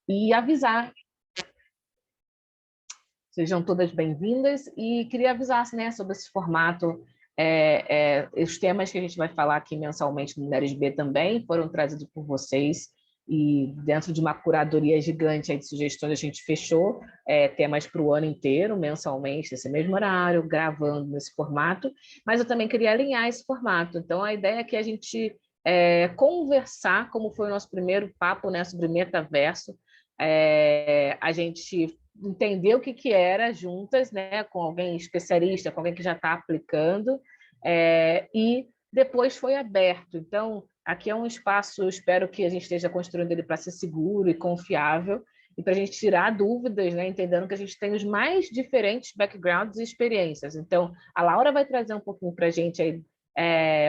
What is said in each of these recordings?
e avisar. Sejam todas bem-vindas e queria avisar, né, sobre esse formato. Os temas que a gente vai falar aqui mensalmente no Mulheres B também foram trazidos por vocês e dentro de uma curadoria gigante aí de sugestões a gente fechou temas para o ano inteiro, mensalmente, nesse mesmo horário, gravando nesse formato, mas eu também queria alinhar esse formato. Então, a ideia é que a gente conversar, como foi o nosso primeiro papo, né, sobre metaverso, a gente entender o que era juntas, né, com alguém especialista, com alguém que já está aplicando, e depois foi aberto. Então, aqui é um espaço, espero que a gente esteja construindo ele para ser seguro e confiável, e para a gente tirar dúvidas, né, entendendo que a gente tem os mais diferentes backgrounds e experiências. Então, a Laura vai trazer um pouquinho para a gente aí,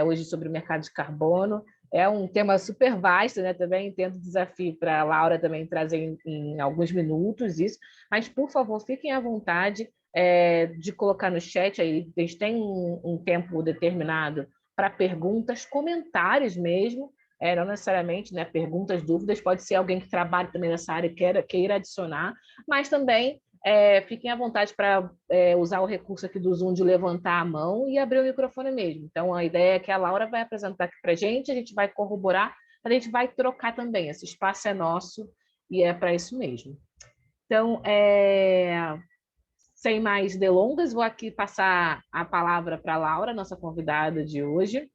hoje sobre o mercado de carbono. É um tema super vasto, né? Também entendo o desafio para a Laura também trazer em alguns minutos isso, mas, por favor, fiquem à vontade de colocar no chat aí, a gente tem um tempo determinado para perguntas, comentários mesmo, não necessariamente, né, perguntas, dúvidas, pode ser alguém que trabalha também nessa área e queira adicionar, mas também fiquem à vontade para usar o recurso aqui do Zoom de levantar a mão e abrir o microfone mesmo. Então, a ideia é que a Laura vai apresentar aqui para a gente vai corroborar, a gente vai trocar também. Esse espaço é nosso e é para isso mesmo. Então, sem mais delongas, vou aqui passar a palavra para a Laura, nossa convidada de hoje,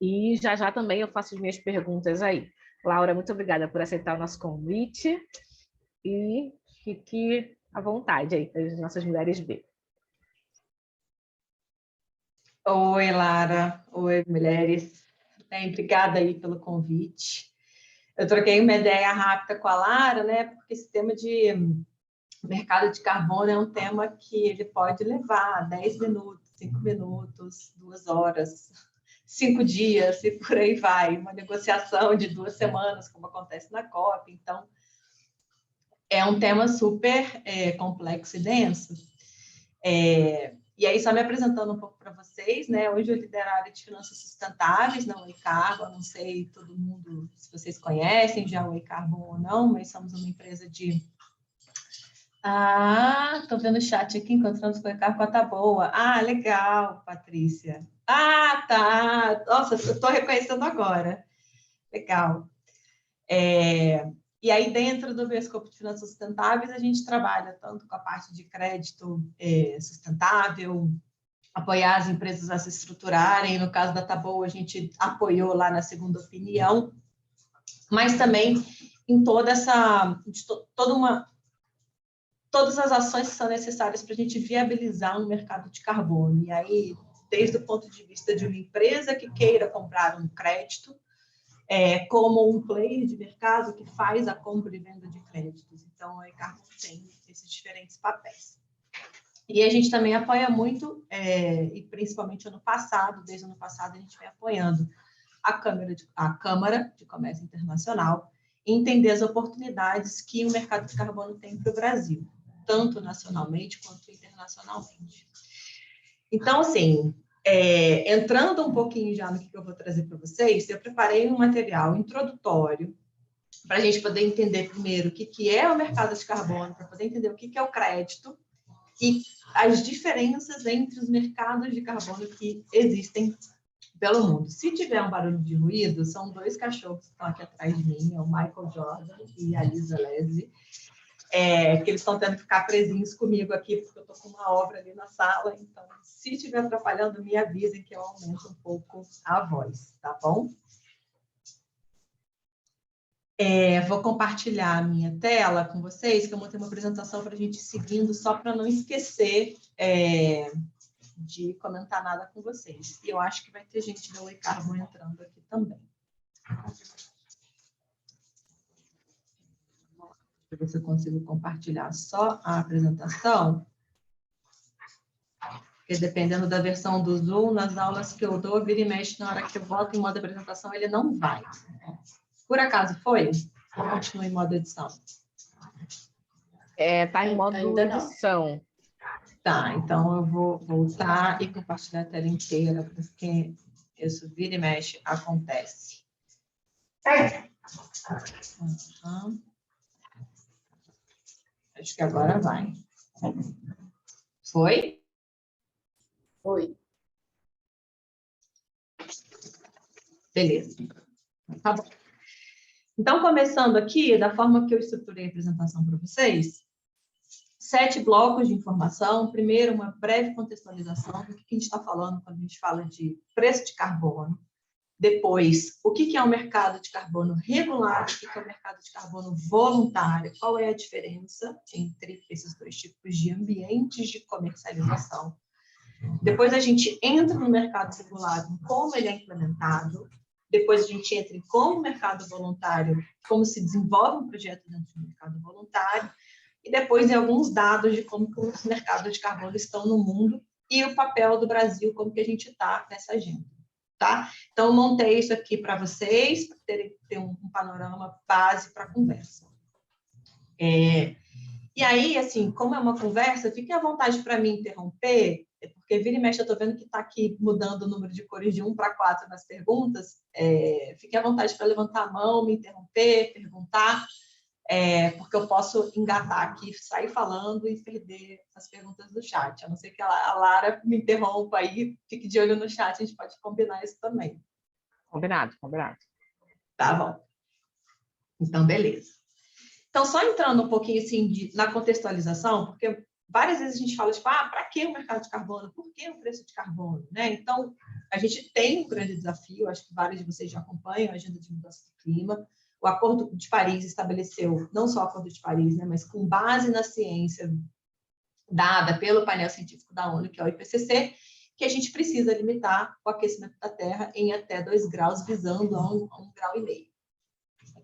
e já também eu faço as minhas perguntas aí. Laura, muito obrigada por aceitar o nosso convite e fique à vontade aí para as nossas mulheres B. Oi, Lara. Oi, mulheres. Bem, obrigada aí pelo convite. Eu troquei uma ideia rápida com a Lara, né? Porque esse tema de mercado de carbono é um tema que ele pode levar 10 minutos, 5 minutos, 2 horas, 5 dias e por aí vai. Uma negociação de 2 semanas, como acontece na COP. Então, é um tema super complexo e denso. E aí, só me apresentando um pouco para vocês, né? Hoje eu lidero a área de finanças sustentáveis na Oi Carbon. Não sei todo mundo se vocês conhecem já o Oi Carbon ou não, mas somos uma empresa de... Estou vendo o chat aqui, encontramos com o Oi Carbon, tá boa. Legal, Patrícia. Tá. Nossa, eu estou reconhecendo agora. Legal. E aí, dentro do meu escopo de finanças sustentáveis, a gente trabalha tanto com a parte de crédito sustentável, apoiar as empresas a se estruturarem. No caso da Taboa, a gente apoiou lá na Segunda Opinião, mas também em todas as ações que são necessárias para a gente viabilizar um mercado de carbono. E aí, desde o ponto de vista de uma empresa que queira comprar um crédito, como um player de mercado que faz a compra e venda de créditos. Então, a Oi-Carbon tem esses diferentes papéis. E a gente também apoia muito, e principalmente desde o ano passado, a gente vem apoiando a Câmara de Comércio Internacional em entender as oportunidades que o mercado de carbono tem para o Brasil, tanto nacionalmente quanto internacionalmente. Então, assim, entrando um pouquinho já no que eu vou trazer para vocês, eu preparei um material introdutório para a gente poder entender primeiro o que é o mercado de carbono, para poder entender o que é o crédito e as diferenças entre os mercados de carbono que existem pelo mundo. Se tiver um barulho de ruído, são 2 cachorros que estão aqui atrás de mim, é o Michael Jordan e a Lisa Leslie, que eles estão tendo que ficar presinhos comigo aqui, porque eu estou com uma obra ali na sala, então, se estiver atrapalhando, me avisem que eu aumento um pouco a voz, tá bom? Vou compartilhar a minha tela com vocês, que eu montei uma apresentação para a gente ir seguindo, só para não esquecer de comentar nada com vocês. E eu acho que vai ter gente da Oi Carbon entrando aqui também. Para ver se eu consigo compartilhar só a apresentação. Porque dependendo da versão do Zoom, nas aulas que eu dou, vira e mexe, na hora que eu boto em modo apresentação, ele não vai. Por acaso foi? Ou continua em modo edição? Está em modo edição. Tá, então eu vou voltar e compartilhar a tela inteira, porque isso vira e mexe acontece. Uhum. Acho que agora vai. Foi? Foi. Beleza. Tá bom. Então, começando aqui, da forma que eu estruturei a apresentação para vocês, 7 blocos de informação. Primeiro, uma breve contextualização do que a gente está falando quando a gente fala de preço de carbono. Depois, o que é o mercado de carbono regulado, o que é o mercado de carbono voluntário, qual é a diferença entre esses dois tipos de ambientes de comercialização. Depois a gente entra no mercado regulado, como ele é implementado. Depois a gente entra em como o mercado voluntário, como se desenvolve um projeto dentro do mercado voluntário. E depois em alguns dados de como que os mercados de carbono estão no mundo e o papel do Brasil, como que a gente está nessa agenda. Tá? Então, eu montei isso aqui para vocês, para ter um panorama base para a conversa. E aí, assim, como é uma conversa, fique à vontade para me interromper, porque vira e mexe, eu estou vendo que está aqui mudando o número de cores de 1 para 4 nas perguntas. Fique à vontade para levantar a mão, me interromper, perguntar, porque eu posso engatar aqui, sair falando e perder as perguntas do chat. A não ser que a Lara me interrompa aí, fique de olho no chat, a gente pode combinar isso também. Combinado, combinado. Tá bom. Então, beleza. Então, só entrando um pouquinho assim na contextualização, porque várias vezes a gente fala, tipo, para que o mercado de carbono? Por que o preço de carbono? Né? Então, a gente tem um grande desafio, acho que vários de vocês já acompanham a agenda de mudança do clima. O Acordo de Paris estabeleceu, não só o Acordo de Paris, né, mas com base na ciência dada pelo painel científico da ONU, que é o IPCC, que a gente precisa limitar o aquecimento da Terra em até 2 graus, visando a 1,5 graus.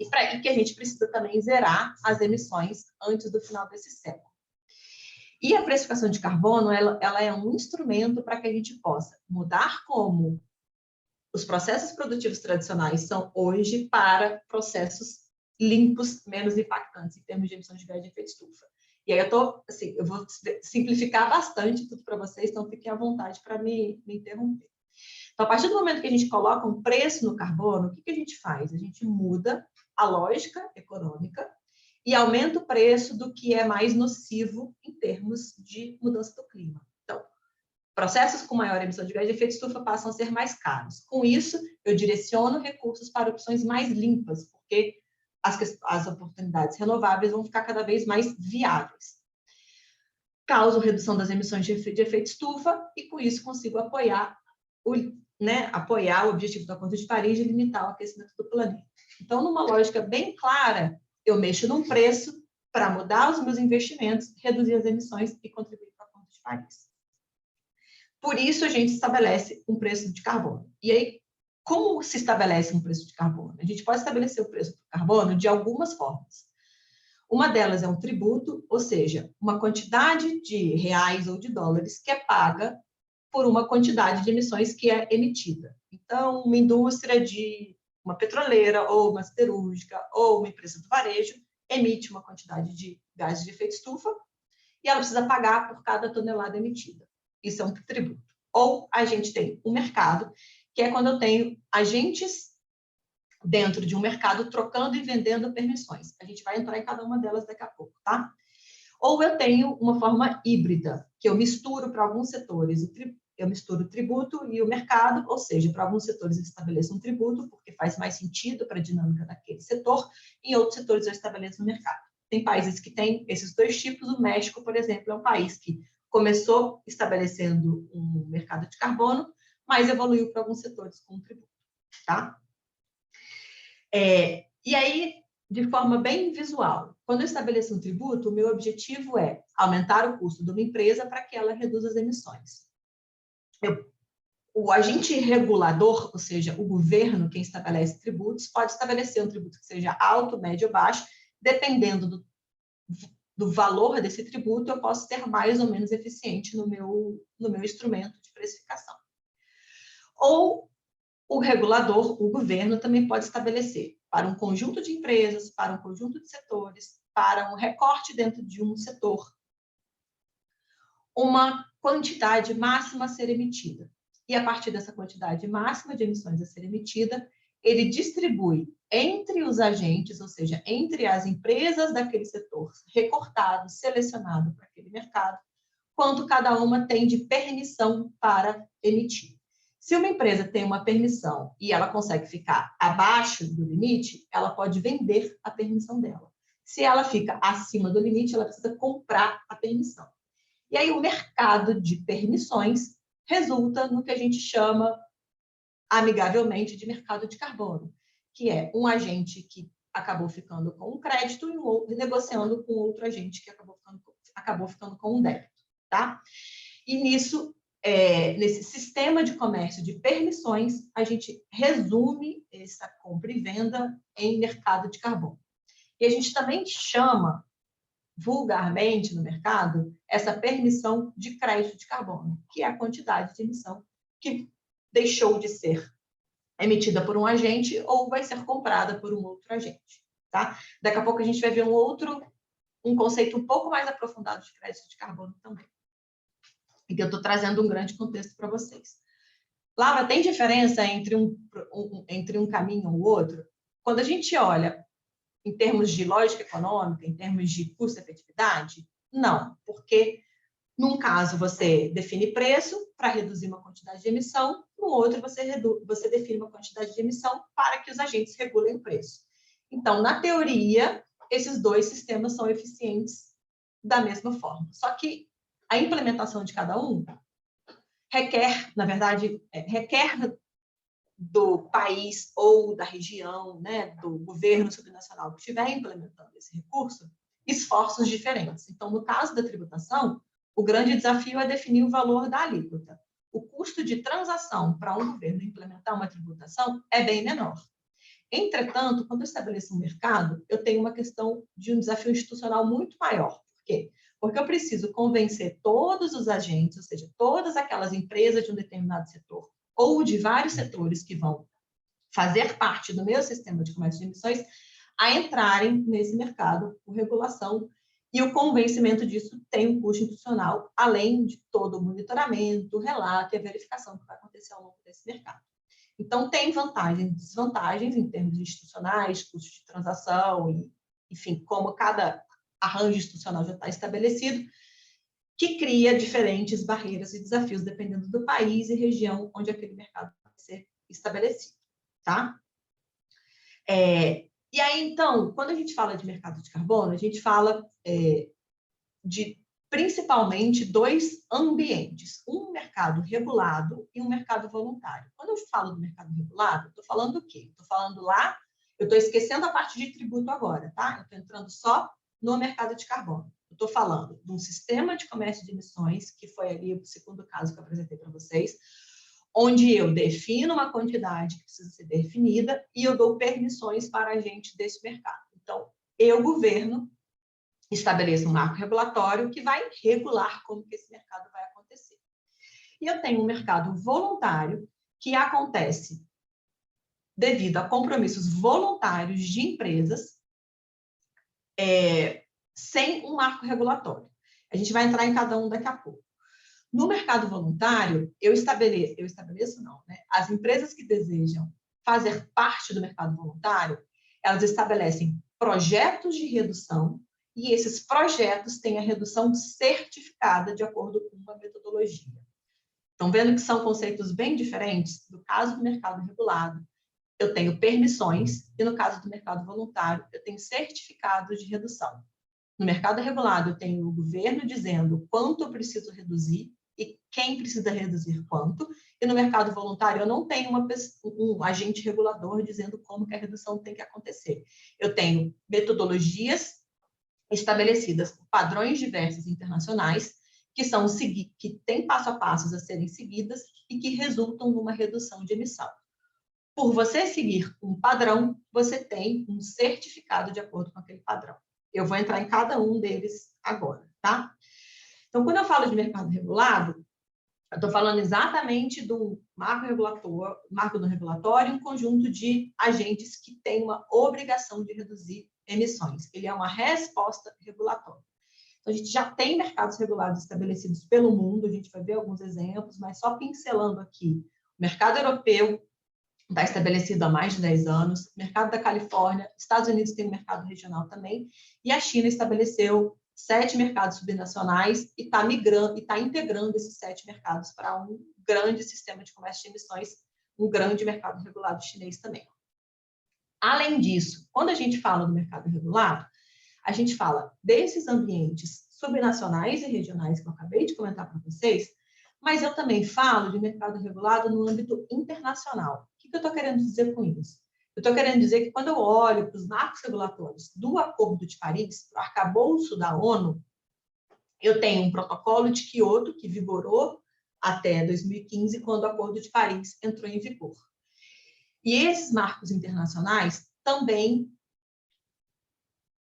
E para isso que a gente precisa também zerar as emissões antes do final desse século. E a precificação de carbono, ela é um instrumento para que a gente possa mudar como os processos produtivos tradicionais são hoje para processos limpos, menos impactantes em termos de emissões de gás de efeito estufa. E aí eu vou simplificar bastante tudo para vocês, então fiquem à vontade para me interromper. Então, a partir do momento que a gente coloca um preço no carbono, o que a gente faz? A gente muda a lógica econômica e aumenta o preço do que é mais nocivo em termos de mudança do clima. Então, processos com maior emissão de gás de efeito estufa passam a ser mais caros. Com isso, eu direciono recursos para opções mais limpas, porque as oportunidades renováveis vão ficar cada vez mais viáveis. Causo redução das emissões de efeito estufa e, com isso, consigo apoiar o objetivo do Acordo de Paris de limitar o aquecimento do planeta. Então, numa lógica bem clara, eu mexo num preço para mudar os meus investimentos, reduzir as emissões e contribuir para o Acordo de Paris. Por isso, a gente estabelece um preço de carbono. E aí, como se estabelece um preço de carbono? A gente pode estabelecer o preço do carbono de algumas formas. Uma delas é um tributo, ou seja, uma quantidade de reais ou de dólares que é paga por uma quantidade de emissões que é emitida. Então, uma indústria de uma petroleira, ou uma siderúrgica, ou uma empresa do varejo, emite uma quantidade de gases de efeito estufa e ela precisa pagar por cada tonelada emitida. Isso é um tributo. Ou a gente tem um mercado, que é quando eu tenho agentes dentro de um mercado trocando e vendendo permissões. A gente vai entrar em cada uma delas daqui a pouco, tá? Ou eu tenho uma forma híbrida, que eu misturo para alguns setores, eu misturo o tributo e o mercado, ou seja, para alguns setores eu estabeleço um tributo, porque faz mais sentido para a dinâmica daquele setor, e em outros setores eu estabeleço um mercado. Tem países que têm esses dois tipos, o México, por exemplo, é um país que começou estabelecendo um mercado de carbono, mas evoluiu para alguns setores com tributo, tá? E aí, de forma bem visual, quando eu estabeleço um tributo, o meu objetivo é aumentar o custo de uma empresa para que ela reduza as emissões. O agente regulador, ou seja, o governo, quem estabelece tributos, pode estabelecer um tributo que seja alto, médio ou baixo, dependendo do valor desse tributo, eu posso ser mais ou menos eficiente no meu instrumento de precificação. Ou o regulador, o governo, também pode estabelecer para um conjunto de empresas, para um conjunto de setores, para um recorte dentro de um setor, uma quantidade máxima a ser emitida. E a partir dessa quantidade máxima de emissões a ser emitida, ele distribui entre os agentes, ou seja, entre as empresas daquele setor recortado, selecionado para aquele mercado, quanto cada uma tem de permissão para emitir. Se uma empresa tem uma permissão e ela consegue ficar abaixo do limite, ela pode vender a permissão dela. Se ela fica acima do limite, ela precisa comprar a permissão. E aí o mercado de permissões resulta no que a gente chama amigavelmente de mercado de carbono, que é um agente que acabou ficando com um crédito e um outro, negociando com outro agente que acabou ficando com um débito, tá? E nisso, nesse sistema de comércio de permissões, a gente resume essa compra e venda em mercado de carbono. E a gente também chama, vulgarmente no mercado, essa permissão de crédito de carbono, que é a quantidade de emissão que deixou de ser emitida por um agente ou vai ser comprada por um outro agente, tá? Daqui a pouco a gente vai ver um conceito um pouco mais aprofundado de crédito de carbono também. E que eu estou trazendo um grande contexto para vocês. Laura, tem diferença entre um caminho ou outro? Quando a gente olha em termos de lógica econômica, em termos de custo-efetividade? Não, porque num caso você define preço para reduzir uma quantidade de emissão, no outro você define uma quantidade de emissão para que os agentes regulem o preço. Então, na teoria, esses dois sistemas são eficientes da mesma forma. Só que a implementação de cada um requer, na verdade, requer do país ou da região, né, do governo subnacional que estiver implementando esse recurso, esforços diferentes. Então, no caso da tributação, o grande desafio é definir o valor da alíquota. O custo de transação para um governo implementar uma tributação é bem menor. Entretanto, quando eu estabeleço um mercado, eu tenho uma questão de um desafio institucional muito maior. Por quê? Porque eu preciso convencer todos os agentes, ou seja, todas aquelas empresas de um determinado setor, ou de vários setores que vão fazer parte do meu sistema de comércio de emissões, a entrarem nesse mercado por regulação. E o convencimento disso tem um custo institucional, além de todo o monitoramento, o relato e a verificação que vai acontecer ao longo desse mercado. Então, tem vantagens e desvantagens em termos institucionais, custos de transação, e, enfim, como cada arranjo institucional já está estabelecido, que cria diferentes barreiras e desafios dependendo do país e região onde aquele mercado vai ser estabelecido, tá? E aí, então, quando a gente fala de mercado de carbono, a gente fala de principalmente dois ambientes, um mercado regulado e um mercado voluntário. Quando eu falo do mercado regulado, estou falando o quê? Estou falando lá, eu estou esquecendo a parte de tributo agora, tá? Eu estou entrando só no mercado de carbono. Estou falando de um sistema de comércio de emissões, que foi ali o segundo caso que eu apresentei para vocês, onde eu defino uma quantidade que precisa ser definida e eu dou permissões para agentes desse mercado. Então, eu, governo, estabeleço um marco regulatório que vai regular como que esse mercado vai acontecer. E eu tenho um mercado voluntário que acontece devido a compromissos voluntários de empresas sem um marco regulatório. A gente vai entrar em cada um daqui a pouco. No mercado voluntário, as empresas que desejam fazer parte do mercado voluntário, elas estabelecem projetos de redução e esses projetos têm a redução certificada de acordo com uma metodologia. Estão vendo que são conceitos bem diferentes? No caso do mercado regulado, eu tenho permissões e no caso do mercado voluntário, eu tenho certificados de redução. No mercado regulado, eu tenho o governo dizendo quanto eu preciso reduzir e quem precisa reduzir quanto. E no mercado voluntário, eu não tenho um agente regulador dizendo como que a redução tem que acontecer. Eu tenho metodologias estabelecidas, padrões diversos internacionais, que têm passo a passos a serem seguidas e que resultam numa redução de emissão. Por você seguir um padrão, você tem um certificado de acordo com aquele padrão. Eu vou entrar em cada um deles agora, tá? Então, quando eu falo de mercado regulado, eu estou falando exatamente do marco do regulatório, um conjunto de agentes que têm uma obrigação de reduzir emissões. Ele é uma resposta regulatória. Então, a gente já tem mercados regulados estabelecidos pelo mundo, a gente vai ver alguns exemplos, mas só pincelando aqui. O mercado europeu, está estabelecido há mais de 10 anos. O mercado da Califórnia, Estados Unidos tem um mercado regional também, e a China estabeleceu 7 mercados subnacionais e está migrando, e está integrando esses 7 mercados para um grande sistema de comércio de emissões, um grande mercado regulado chinês também. Além disso, quando a gente fala do mercado regulado, a gente fala desses ambientes subnacionais e regionais que eu acabei de comentar para vocês, mas eu também falo de mercado regulado no âmbito internacional. O que eu estou querendo dizer com isso? Eu estou querendo dizer que quando eu olho para os marcos regulatórios do Acordo de Paris, do arcabouço da ONU, eu tenho um protocolo de Quioto que vigorou até 2015, quando o Acordo de Paris entrou em vigor. E esses marcos internacionais também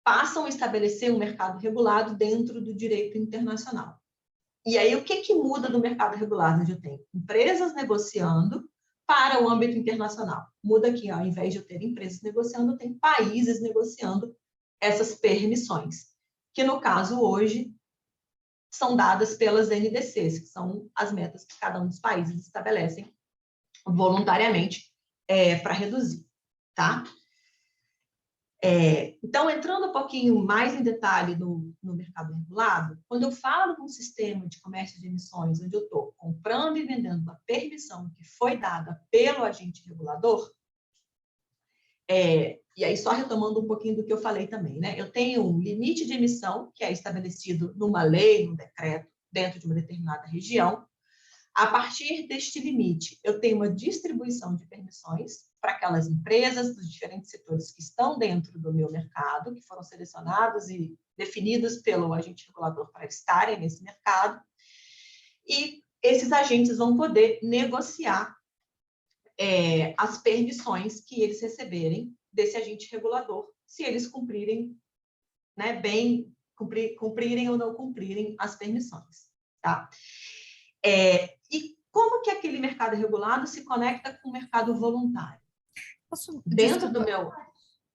passam a estabelecer um mercado regulado dentro do direito internacional. E aí, o que muda do mercado regulado? Onde eu tenho empresas negociando para o âmbito internacional. Muda que, ao invés de eu ter empresas negociando, eu tenho países negociando essas permissões, que, no caso, hoje, são dadas pelas NDCs, que são as metas que cada um dos países estabelecem voluntariamente para reduzir, tá? Então, entrando um pouquinho mais em detalhe no mercado regulado, quando eu falo de um sistema de comércio de emissões, onde eu estou comprando e vendendo uma permissão que foi dada pelo agente regulador, e aí só retomando um pouquinho do que eu falei também, né? Eu tenho um limite de emissão, que é estabelecido numa lei, num decreto, dentro de uma determinada região. A partir deste limite, eu tenho uma distribuição de permissões para aquelas empresas dos diferentes setores que estão dentro do meu mercado, que foram selecionados e definidos pelo agente regulador para estarem nesse mercado. E esses agentes vão poder negociar as permissões que eles receberem desse agente regulador, se eles cumprirem, né, cumprirem ou não cumprirem as permissões, tá? E como que aquele mercado regulado se conecta com o mercado voluntário? Dentro do meu...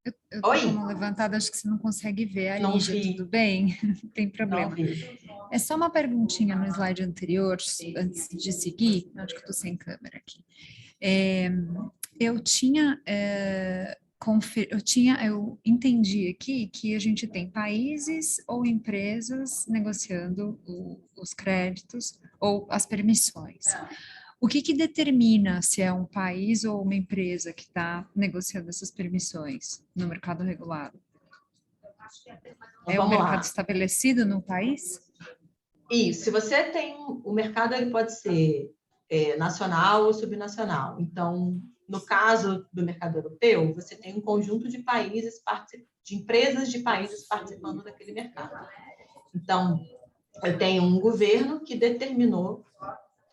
Eu estou com uma levantada, acho que você não consegue ver a Lígia, tudo bem? Não tem problema. Não vi. É só uma perguntinha no slide anterior, antes de seguir, acho que eu estou sem câmera aqui. Eu entendi aqui que a gente tem países ou empresas negociando os créditos ou as permissões. O que determina se é um país ou uma empresa que está negociando essas permissões no mercado regulado? É um mercado estabelecido no país? Isso. Se você tem... O mercado ele pode ser nacional ou subnacional. Então, no caso do mercado europeu, você tem um conjunto de países, de empresas de países participando daquele mercado. Então, eu tenho um governo que determinou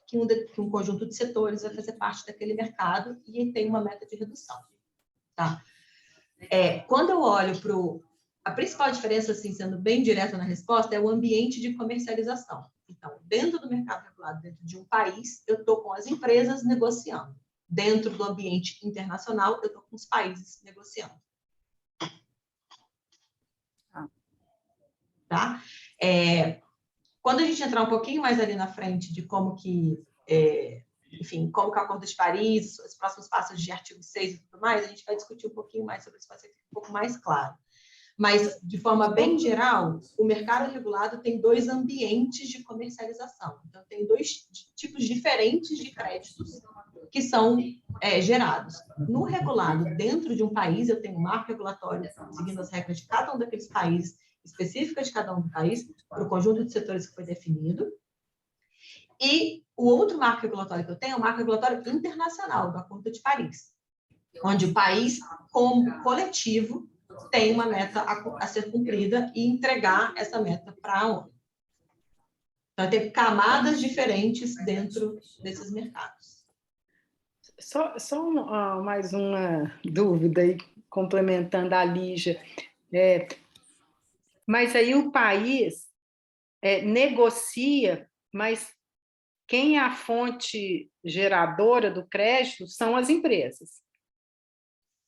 que um conjunto de setores vai fazer parte daquele mercado e tem uma meta de redução, tá? Quando eu olho para a principal diferença, assim, sendo bem direta na resposta, é o ambiente de comercialização. Então, dentro do mercado regulado, dentro de um país, eu estou com as empresas negociando. Dentro do ambiente internacional, eu estou com os países negociando. Tá? Quando a gente entrar um pouquinho mais ali na frente de como que, enfim, como que o Acordo de Paris, os próximos passos de artigo 6 e tudo mais, a gente vai discutir um pouquinho mais sobre isso, para ser um pouco mais claro. Mas, de forma bem geral, o mercado regulado tem 2 ambientes de comercialização. Então, tem 2 tipos diferentes de créditos que são gerados. No regulado, dentro de um país, eu tenho um marco regulatório seguindo as regras de cada um daqueles países, específicas de cada um do país, para o conjunto de setores que foi definido. E o outro marco regulatório que eu tenho é o marco regulatório internacional, do Acordo de Paris, onde o país, como coletivo, tem uma meta a ser cumprida e entregar essa meta para a ONU. Então, tem camadas diferentes dentro desses mercados. Só mais uma dúvida aí, complementando a Lígia. Mas aí o país negocia, mas quem é a fonte geradora do crédito são as empresas.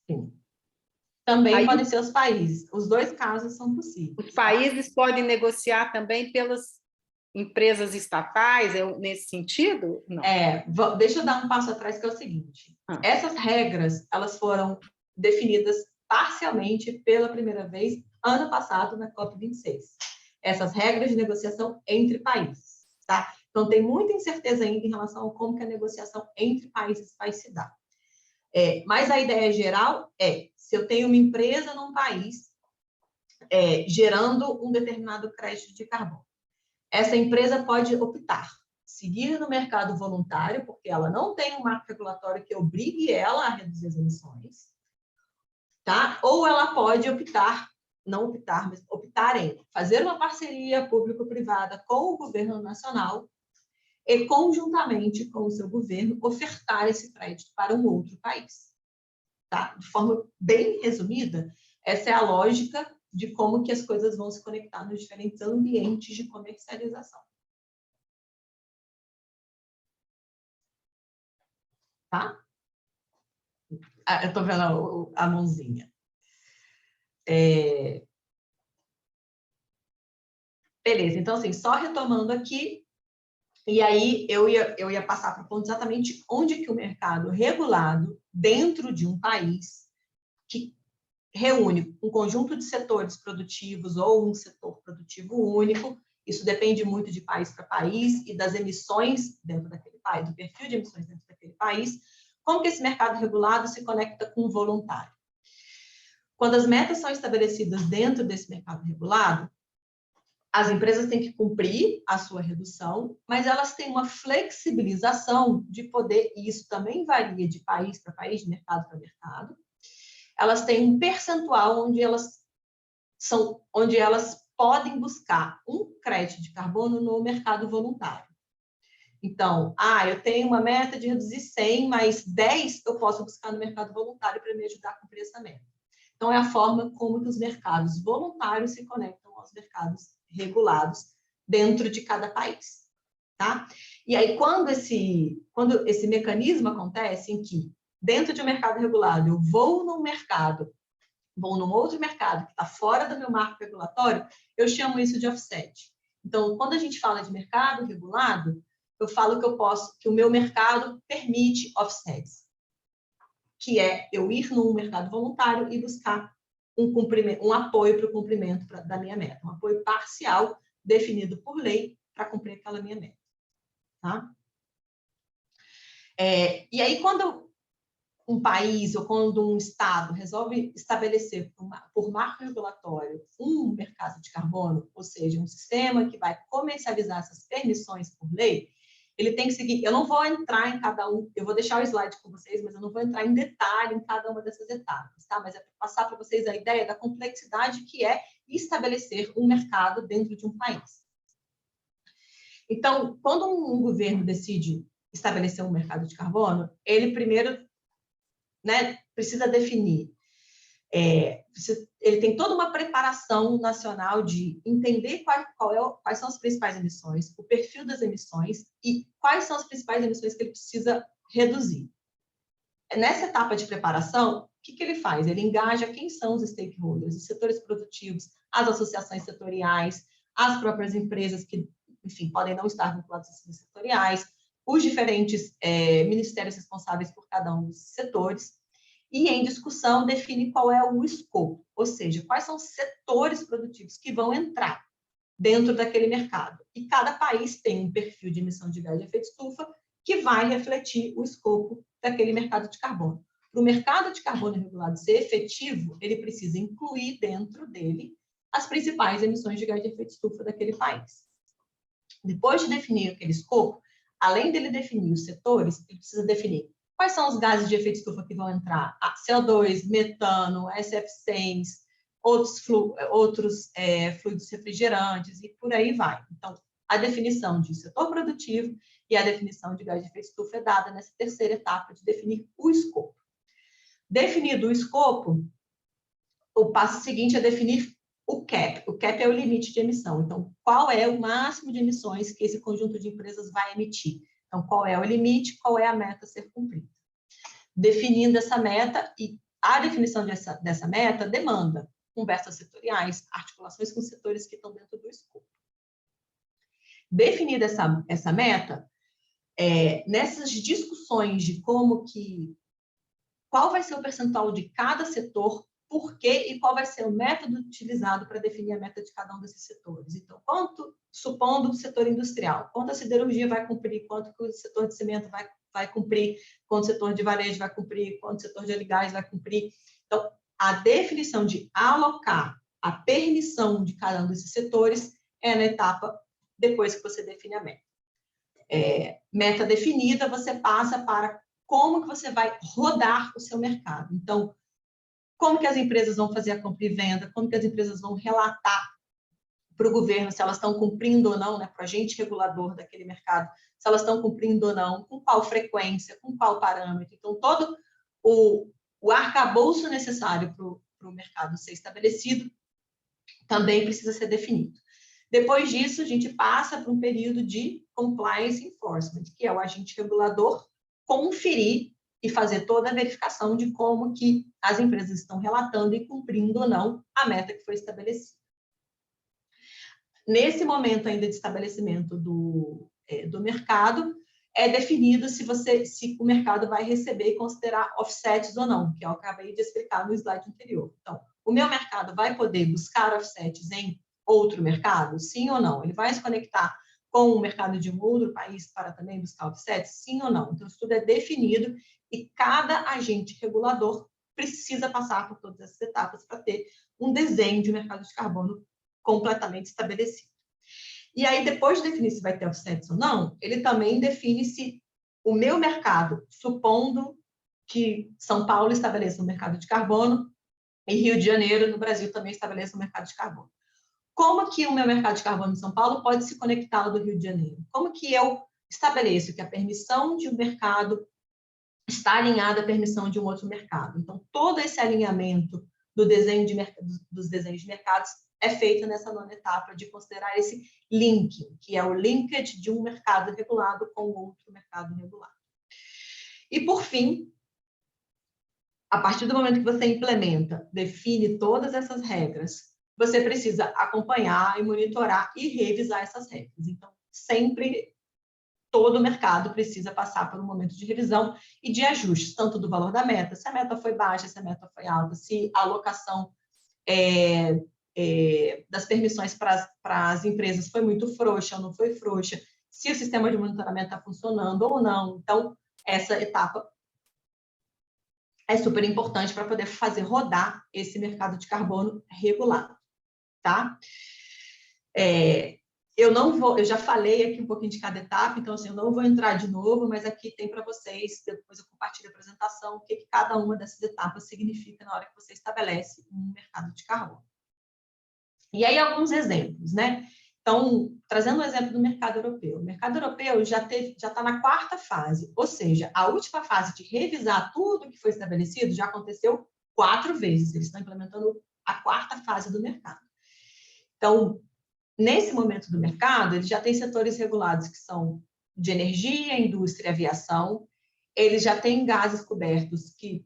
Sim. Também aí, podem ser os países. Os 2 casos são possíveis. Os países podem negociar também pelas empresas estatais, nesse sentido? Não. Deixa eu dar um passo atrás, que é o seguinte. Essas regras, elas foram definidas parcialmente pela primeira vez ano passado na COP26. Essas regras de negociação entre países, tá? Então, tem muita incerteza ainda em relação a como que a negociação entre países vai se dar. Mas a ideia geral se eu tenho uma empresa num país gerando um determinado crédito de carbono, essa empresa pode optar seguir no mercado voluntário, porque ela não tem um marco regulatório que obrigue ela a reduzir as emissões, tá? Ou ela pode optar em fazer uma parceria público-privada com o governo nacional e, conjuntamente com o seu governo, ofertar esse crédito para um outro país. Tá? De forma bem resumida, essa é a lógica de como que as coisas vão se conectar nos diferentes ambientes de comercialização. Tá? Eu estou vendo a mãozinha. Beleza, então, assim, só retomando aqui, e aí eu ia passar para o ponto exatamente onde que o mercado regulado, dentro de um país, que reúne um conjunto de setores produtivos ou um setor produtivo único, isso depende muito de país para país e das emissões dentro daquele país, do perfil de emissões dentro daquele país, como que esse mercado regulado se conecta com o voluntário. Quando as metas são estabelecidas dentro desse mercado regulado, as empresas têm que cumprir a sua redução, mas elas têm uma flexibilização de poder, e isso também varia de país para país, de mercado para mercado. Elas têm um percentual onde elas podem buscar um crédito de carbono no mercado voluntário. Então, eu tenho uma meta de reduzir 100, mas 10 eu posso buscar no mercado voluntário para me ajudar a cumprir essa meta. Então, é a forma como que os mercados voluntários se conectam aos mercados regulados dentro de cada país, tá? E aí, quando esse mecanismo acontece em que, dentro de um mercado regulado, eu vou num outro mercado que está fora do meu marco regulatório, eu chamo isso de offset. Então, quando a gente fala de mercado regulado, eu falo que o meu mercado permite offsets, que é eu ir num mercado voluntário e buscar um apoio para o cumprimento da minha meta, um apoio parcial definido por lei para cumprir aquela minha meta. Tá? E aí, quando um país ou quando um estado resolve estabelecer por marco regulatório um mercado de carbono, ou seja, um sistema que vai comercializar essas permissões por lei, ele tem que seguir. Eu não vou entrar em cada um, eu vou deixar o slide com vocês, mas eu não vou entrar em detalhe em cada uma dessas etapas, tá? Mas é para passar para vocês a ideia da complexidade que é estabelecer um mercado dentro de um país. Então, quando um governo decide estabelecer um mercado de carbono, ele primeiro, precisa definir. Ele tem toda uma preparação nacional de entender quais são as principais emissões, o perfil das emissões e quais são as principais emissões que ele precisa reduzir. Nessa etapa de preparação, o que ele faz? Ele engaja quem são os stakeholders, os setores produtivos, as associações setoriais, as próprias empresas que, enfim, podem não estar vinculadas às setoriais, os diferentes ministérios responsáveis por cada um dos setores, e em discussão define qual é o escopo, ou seja, quais são os setores produtivos que vão entrar dentro daquele mercado. E cada país tem um perfil de emissão de gás de efeito estufa que vai refletir o escopo daquele mercado de carbono. Para o mercado de carbono regulado ser efetivo, ele precisa incluir dentro dele as principais emissões de gás de efeito estufa daquele país. Depois de definir aquele escopo, além dele definir os setores, ele precisa definir quais são os gases de efeito estufa que vão entrar? CO2, metano, SF6, outros fluidos refrigerantes e por aí vai. Então, a definição de setor produtivo e a definição de gás de efeito estufa é dada nessa terceira etapa de definir o escopo. Definido o escopo, o passo seguinte é definir o CAP. O CAP é o limite de emissão. Então, qual é o máximo de emissões que esse conjunto de empresas vai emitir? Então, qual é o limite, qual é a meta a ser cumprida? Definindo essa meta, e a definição dessa meta demanda conversas setoriais, articulações com setores que estão dentro do escopo. Definida essa meta, nessas discussões de qual vai ser o percentual de cada setor, por quê e qual vai ser o método utilizado para definir a meta de cada um desses setores. Então, supondo o setor industrial, quanto a siderurgia vai cumprir, quanto que o setor de cimento vai cumprir, quanto o setor de varejo vai cumprir, quanto o setor de óleo e gás vai cumprir. Então, a definição de alocar a permissão de cada um desses setores é na etapa depois que você define a meta. Meta definida, você passa para como que você vai rodar o seu mercado. Então, como que as empresas vão fazer a compra e venda, como que as empresas vão relatar para o governo se elas estão cumprindo ou não, né, para o agente regulador daquele mercado, se elas estão cumprindo ou não, com qual frequência, com qual parâmetro. Então, todo o arcabouço necessário para o mercado ser estabelecido também precisa ser definido. Depois disso, a gente passa para um período de compliance enforcement, que é o agente regulador conferir e fazer toda a verificação de como que as empresas estão relatando e cumprindo ou não a meta que foi estabelecida. Nesse momento ainda de estabelecimento do mercado, é definido se o mercado vai receber e considerar offsets ou não, que eu acabei de explicar no slide anterior. Então, o meu mercado vai poder buscar offsets em outro mercado? Sim ou não? Ele vai se conectar com o mercado de um outro país para também buscar offsets? Sim ou não? Então, isso tudo é definido e cada agente regulador precisa passar por todas essas etapas para ter um desenho de mercado de carbono completamente estabelecido. E aí, depois de definir se vai ter offsets ou não, ele também define se o meu mercado, supondo que São Paulo estabeleça um mercado de carbono e Rio de Janeiro, no Brasil, também estabeleça um mercado de carbono. Como que o meu mercado de carbono em São Paulo pode se conectar ao do Rio de Janeiro? Como que eu estabeleço que a permissão de um mercado está alinhada à permissão de um outro mercado? Então, todo esse alinhamento dos desenhos de mercados é feito nessa nona etapa de considerar esse linking, que é o linkage de um mercado regulado com outro mercado regulado. E, por fim, a partir do momento que você implementa, define todas essas regras, você precisa acompanhar e monitorar e revisar essas regras. Então, sempre todo o mercado precisa passar por um momento de revisão e de ajustes, tanto do valor da meta, se a meta foi baixa, se a meta foi alta, se a alocação das permissões para as empresas foi muito frouxa ou não foi frouxa, se o sistema de monitoramento está funcionando ou não. Então, essa etapa é super importante para poder fazer rodar esse mercado de carbono regulado, tá? Eu já falei aqui um pouquinho de cada etapa, então assim, eu não vou entrar de novo, mas aqui tem para vocês, depois eu compartilho a apresentação, o que cada uma dessas etapas significa na hora que você estabelece um mercado de carbono. E aí alguns exemplos, né? Então, trazendo um exemplo do mercado europeu. O mercado europeu já está na quarta fase, ou seja, a última fase de revisar tudo que foi estabelecido já aconteceu 4 vezes. Eles estão implementando a quarta fase do mercado. Então, nesse momento do mercado, ele já tem setores regulados que são de energia, indústria e aviação. Eles já têm gases cobertos que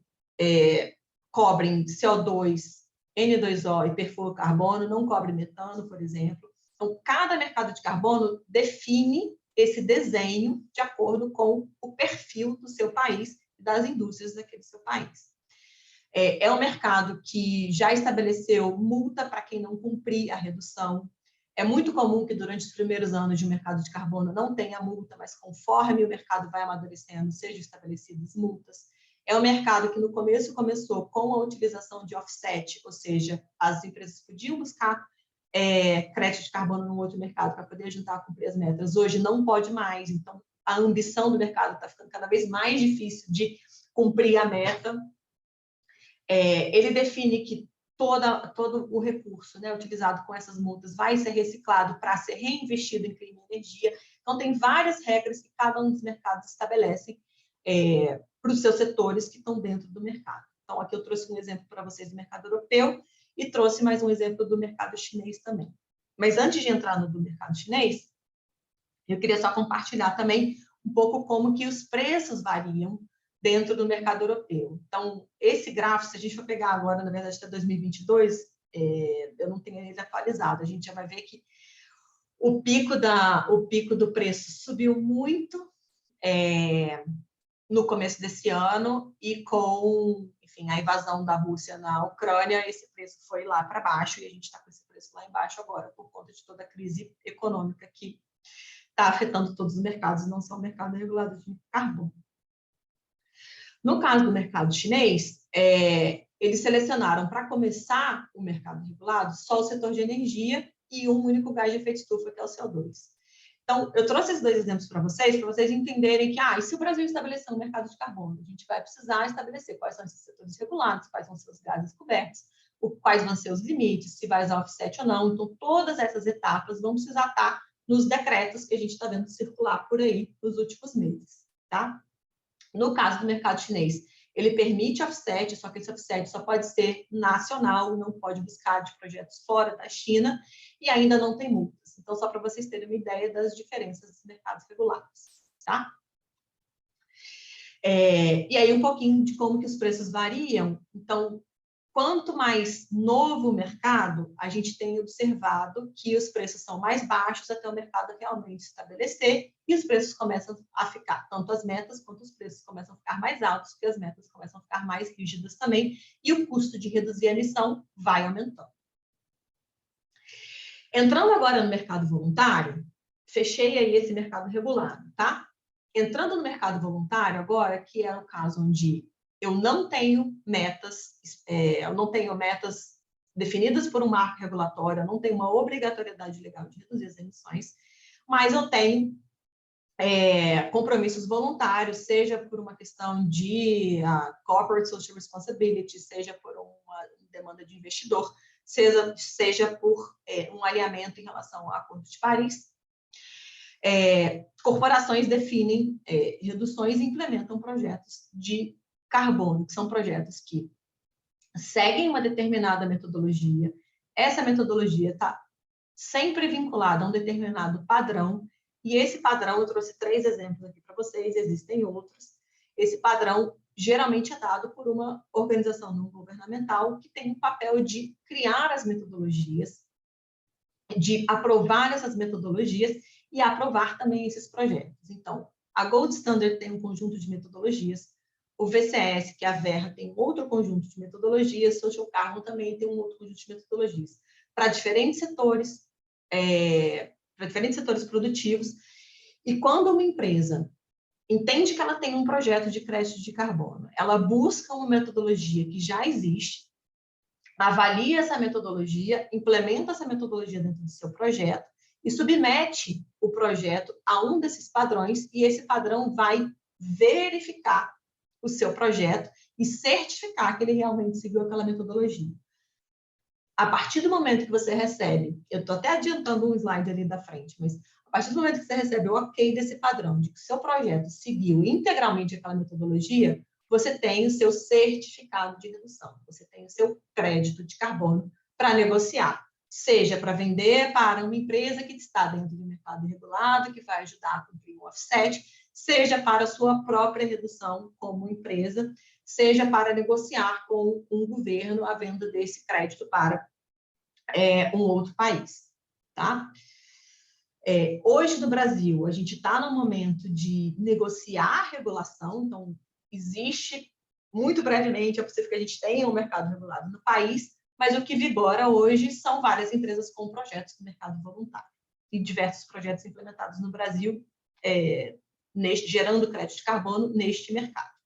cobrem CO2, N2O e perfluorocarbono, não cobre metano, por exemplo. Então, cada mercado de carbono define esse desenho de acordo com o perfil do seu país e das indústrias daquele seu país. É um mercado que já estabeleceu multa para quem não cumprir a redução. É muito comum que durante os primeiros anos de mercado de carbono não tenha multa, mas conforme o mercado vai amadurecendo, sejam estabelecidas multas. É um mercado que no começo começou com a utilização de offset, ou seja, as empresas podiam buscar crédito de carbono no outro mercado para poder ajudar a cumprir as metas. Hoje não pode mais, então a ambição do mercado está ficando cada vez mais difícil de cumprir a meta. Ele define que todo o recurso, né, utilizado com essas multas vai ser reciclado para ser reinvestido em clima e energia. Então, tem várias regras que cada um dos mercados estabelecem para os seus setores que estão dentro do mercado. Então, aqui eu trouxe um exemplo para vocês do mercado europeu e trouxe mais um exemplo do mercado chinês também. Mas antes de entrar no do mercado chinês, eu queria só compartilhar também um pouco como que os preços variam dentro do mercado europeu. Então, esse gráfico, se a gente for pegar agora, na verdade, até 2022, eu não tenho ele atualizado, a gente já vai ver que O pico do preço subiu muito no começo desse ano, e com, enfim, a invasão da Rússia na Ucrânia, esse preço foi lá para baixo, e a gente está com esse preço lá embaixo agora, por conta de toda a crise econômica que está afetando todos os mercados, não só o mercado regulado de carbono. No caso do mercado chinês, eles selecionaram, para começar o mercado regulado, só o setor de energia e um único gás de efeito estufa, que é o CO2. Então, eu trouxe esses dois exemplos para vocês entenderem que, e se o Brasil estabelecer um mercado de carbono, a gente vai precisar estabelecer quais são esses setores regulados, quais vão ser os gases cobertos, quais vão ser os limites, se vai usar offset ou não. Então, todas essas etapas vão precisar estar nos decretos que a gente está vendo circular por aí nos últimos meses, tá? No caso do mercado chinês, ele permite offset, só que esse offset só pode ser nacional, não pode buscar de projetos fora da China, e ainda não tem multas. Então, só para vocês terem uma ideia das diferenças dos mercados regulados, tá? E aí, um pouquinho de como que os preços variam. Então, quanto mais novo o mercado, a gente tem observado que os preços são mais baixos até o mercado realmente estabelecer, e os preços começam a ficar, tanto as metas quanto os preços começam a ficar mais altos, porque as metas começam a ficar mais rígidas também, e o custo de reduzir a emissão vai aumentando. Entrando agora no mercado voluntário, fechei aí esse mercado regulado, tá? Entrando no mercado voluntário agora, que é o caso onde eu não tenho metas, definidas por um marco regulatório, eu não tenho uma obrigatoriedade legal de reduzir as emissões, mas eu tenho compromissos voluntários, seja por uma questão de corporate social responsibility, seja por uma demanda de investidor, seja por um alinhamento em relação ao Acordo de Paris. Corporações definem reduções e implementam projetos de carbono, que são projetos que seguem uma determinada metodologia. Essa metodologia está sempre vinculada a um determinado padrão, e esse padrão, eu trouxe 3 exemplos aqui para vocês, existem outros. Esse padrão geralmente é dado por uma organização não governamental que tem o papel de criar as metodologias, de aprovar essas metodologias e aprovar também esses projetos. Então, a Gold Standard tem um conjunto de metodologias, o VCS, que é a Verra, tem outro conjunto de metodologias, Social Carbon também tem um outro conjunto de metodologias, para diferentes setores produtivos. E quando uma empresa entende que ela tem um projeto de crédito de carbono, ela busca uma metodologia que já existe, avalia essa metodologia, implementa essa metodologia dentro do seu projeto e submete o projeto a um desses padrões, e esse padrão vai verificar o seu projeto e certificar que ele realmente seguiu aquela metodologia. A partir do momento que você recebe, eu estou até adiantando um slide ali da frente, mas a partir do momento que você recebe o ok desse padrão, de que o seu projeto seguiu integralmente aquela metodologia, você tem o seu certificado de redução, você tem o seu crédito de carbono para negociar, seja para vender para uma empresa que está dentro do mercado regulado, que vai ajudar a cumprir o offset, seja para a sua própria redução como empresa, seja para negociar com um governo a venda desse crédito para um outro país, tá? Hoje no Brasil, a gente está no momento de negociar a regulação, então existe, muito brevemente, é possível que a gente tenha um mercado regulado no país, mas o que vigora hoje são várias empresas com projetos no mercado voluntário e diversos projetos implementados no Brasil, gerando crédito de carbono neste mercado.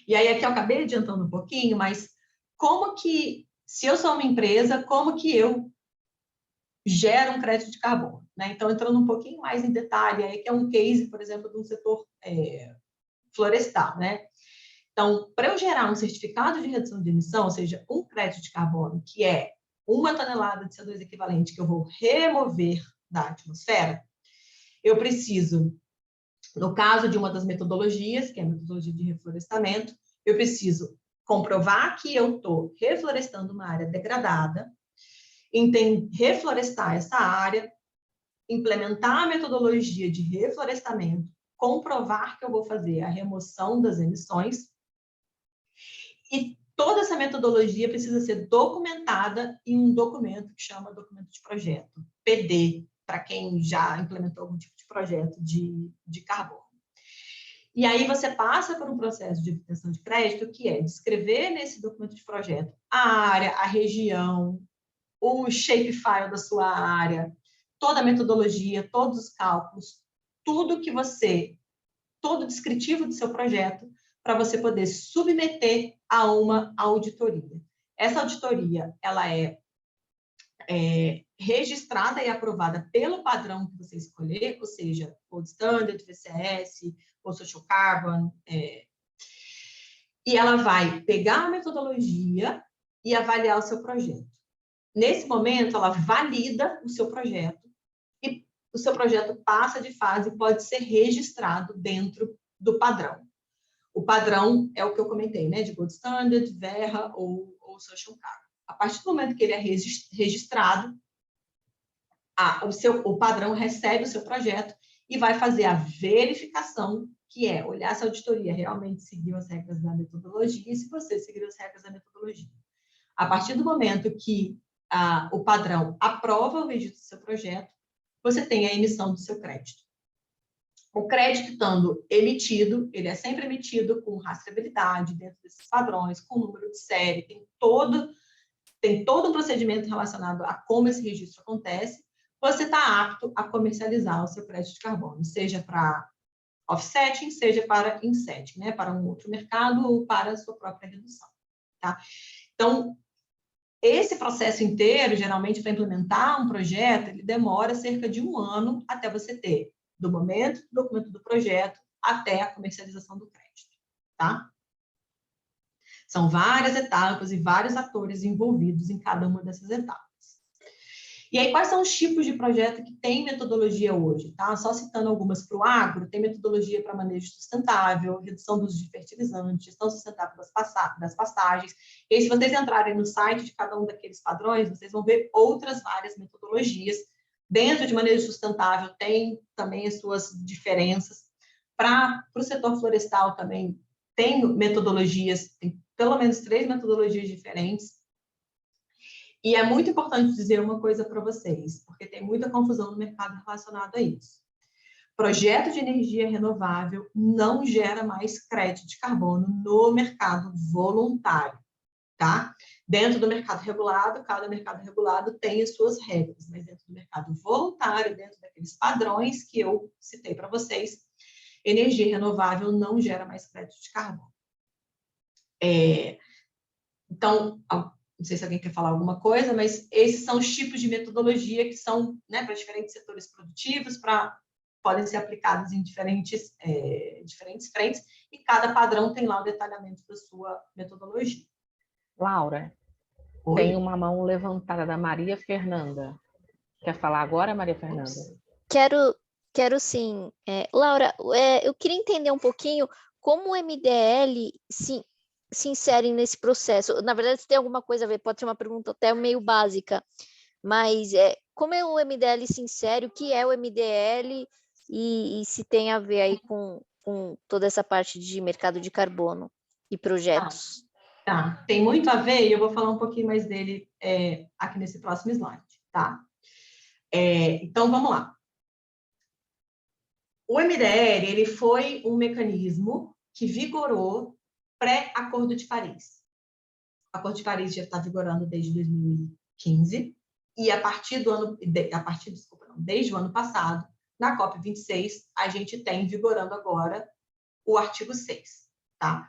E aí aqui eu acabei adiantando um pouquinho, mas como que, se eu sou uma empresa, como que eu gero um crédito de carbono, né? Então, entrando um pouquinho mais em detalhe, aí que é um case, por exemplo, de um setor florestal, né? Então, para eu gerar um certificado de redução de emissão, ou seja, um crédito de carbono, que é 1 tonelada de CO2 equivalente que eu vou remover da atmosfera, eu preciso, no caso de uma das metodologias, que é a metodologia de reflorestamento, eu preciso comprovar que eu estou reflorestando uma área degradada, reflorestar essa área, implementar a metodologia de reflorestamento, comprovar que eu vou fazer a remoção das emissões e toda essa metodologia precisa ser documentada em um documento que chama documento de projeto, PD, para quem já implementou algum tipo de projeto de carbono. E aí você passa por um processo de obtenção de crédito, que é descrever nesse documento de projeto a área, a região, o shapefile da sua área, toda a metodologia, todos os cálculos, todo o descritivo do seu projeto, para você poder submeter a uma auditoria. Essa auditoria, ela é registrada e aprovada pelo padrão que você escolher, ou seja, Gold Standard, VCS, ou Social Carbon, e ela vai pegar a metodologia e avaliar o seu projeto. Nesse momento, ela valida o seu projeto e o seu projeto passa de fase e pode ser registrado dentro do padrão. O padrão é o que eu comentei, né, de Gold Standard, Verra ou Social Carbon. A partir do momento que ele é registrado, o padrão recebe o seu projeto e vai fazer a verificação, que é olhar se a auditoria realmente seguiu as regras da metodologia e se você seguiu as regras da metodologia. A partir do momento que o padrão aprova o registro do seu projeto, você tem a emissão do seu crédito. O crédito estando emitido, ele é sempre emitido com rastreabilidade dentro desses padrões, com número de série, tem todo um procedimento relacionado a como esse registro acontece. Você está apto a comercializar o seu crédito de carbono, seja para offsetting, seja para insetting, né? Para um outro mercado ou para a sua própria redução. Tá? Então, esse processo inteiro, geralmente, para implementar um projeto, ele demora cerca de 1 ano até você ter, do momento do documento do projeto até a comercialização do crédito. Tá? São várias etapas e vários atores envolvidos em cada uma dessas etapas. E aí, quais são os tipos de projeto que tem metodologia hoje? Tá? Só citando algumas para o agro, tem metodologia para manejo sustentável, redução do uso de fertilizantes, gestão sustentável das pastagens. E aí, se vocês entrarem no site de cada um daqueles padrões, vocês vão ver outras várias metodologias. Dentro de manejo sustentável, tem também as suas diferenças. Para o setor florestal também, tem metodologias, tem pelo menos 3 metodologias diferentes. E é muito importante dizer uma coisa para vocês, porque tem muita confusão no mercado relacionado a isso. Projeto de energia renovável não gera mais crédito de carbono no mercado voluntário, tá? Dentro do mercado regulado, cada mercado regulado tem as suas regras, mas dentro do mercado voluntário, dentro daqueles padrões que eu citei para vocês, energia renovável não gera mais crédito de carbono. Então, não sei se alguém quer falar alguma coisa, mas esses são os tipos de metodologia que são, né, para diferentes setores produtivos, podem ser aplicados em diferentes frentes, e cada padrão tem lá o detalhamento da sua metodologia. Laura, Oi? tem uma mão levantada da Maria Fernanda. Quer falar agora, Maria Fernanda? Quero sim. Laura, eu queria entender um pouquinho como o MDL se insere nesse processo. Na verdade, se tem alguma coisa a ver, pode ser uma pergunta até meio básica, mas como é o MDL se insere, o que é o MDL e se tem a ver aí com toda essa parte de mercado de carbono e projetos? Tá, tem muito a ver e eu vou falar um pouquinho mais dele aqui nesse próximo slide, tá? Então, vamos lá. O MDL, ele foi um mecanismo que vigorou pré-Acordo de Paris. O Acordo de Paris já está vigorando desde 2015 e desde o ano passado, na COP26, a gente tem vigorando agora o artigo 6, tá?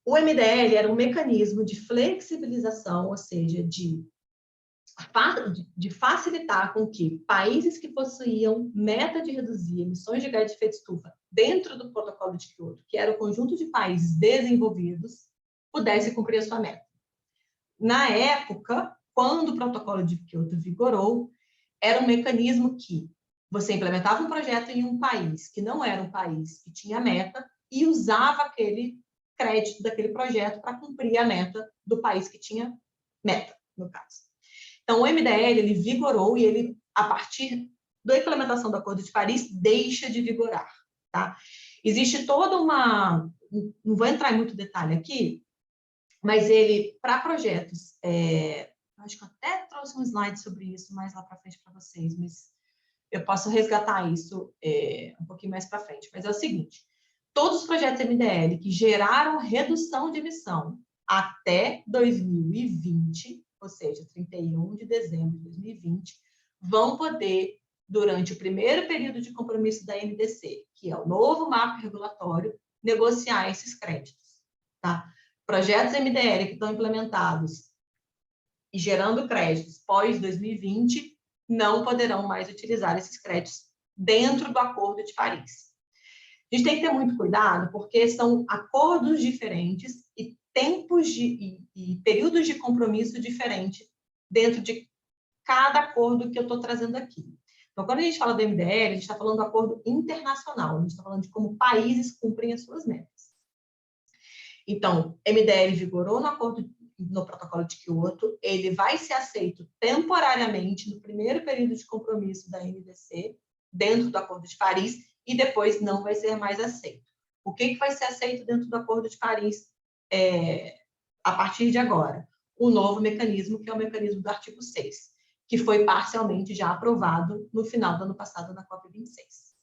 O MDL era um mecanismo de flexibilização, ou seja, de facilitar com que países que possuíam meta de reduzir emissões de gás de efeito estufa dentro do protocolo de Kyoto, que era o conjunto de países desenvolvidos, pudessem cumprir a sua meta. Na época, quando o protocolo de Kyoto vigorou, era um mecanismo que você implementava um projeto em um país que não era um país que tinha meta e usava aquele crédito daquele projeto para cumprir a meta do país que tinha meta, no caso. Então, o MDL, ele vigorou e ele, a partir da implementação do Acordo de Paris, deixa de vigorar, tá? Existe toda uma... Não vou entrar em muito detalhe aqui, Mas ele, para projetos, acho que eu até trouxe um slide sobre isso mais lá para frente para vocês, mas eu posso resgatar isso um pouquinho mais para frente. Mas é o seguinte, todos os projetos MDL que geraram redução de emissão até 2020, ou seja, 31 de dezembro de 2020, vão poder, durante o primeiro período de compromisso da NDC, que é o novo marco regulatório, negociar esses créditos. Tá? Projetos MDL que estão implementados e gerando créditos pós-2020 não poderão mais utilizar esses créditos dentro do Acordo de Paris. A gente tem que ter muito cuidado, porque são acordos diferentes e tempos e períodos de compromisso diferentes dentro de cada acordo que eu estou trazendo aqui. Então, quando a gente fala do MDL, a gente está falando do acordo internacional, a gente está falando de como países cumprem as suas metas. Então, MDL vigorou no protocolo de Kyoto, ele vai ser aceito temporariamente no primeiro período de compromisso da NDC, dentro do Acordo de Paris, e depois não vai ser mais aceito. O que vai ser aceito dentro do Acordo de Paris a partir de agora? O novo mecanismo, que é o mecanismo do artigo 6, que foi parcialmente já aprovado no final do ano passado na COP26.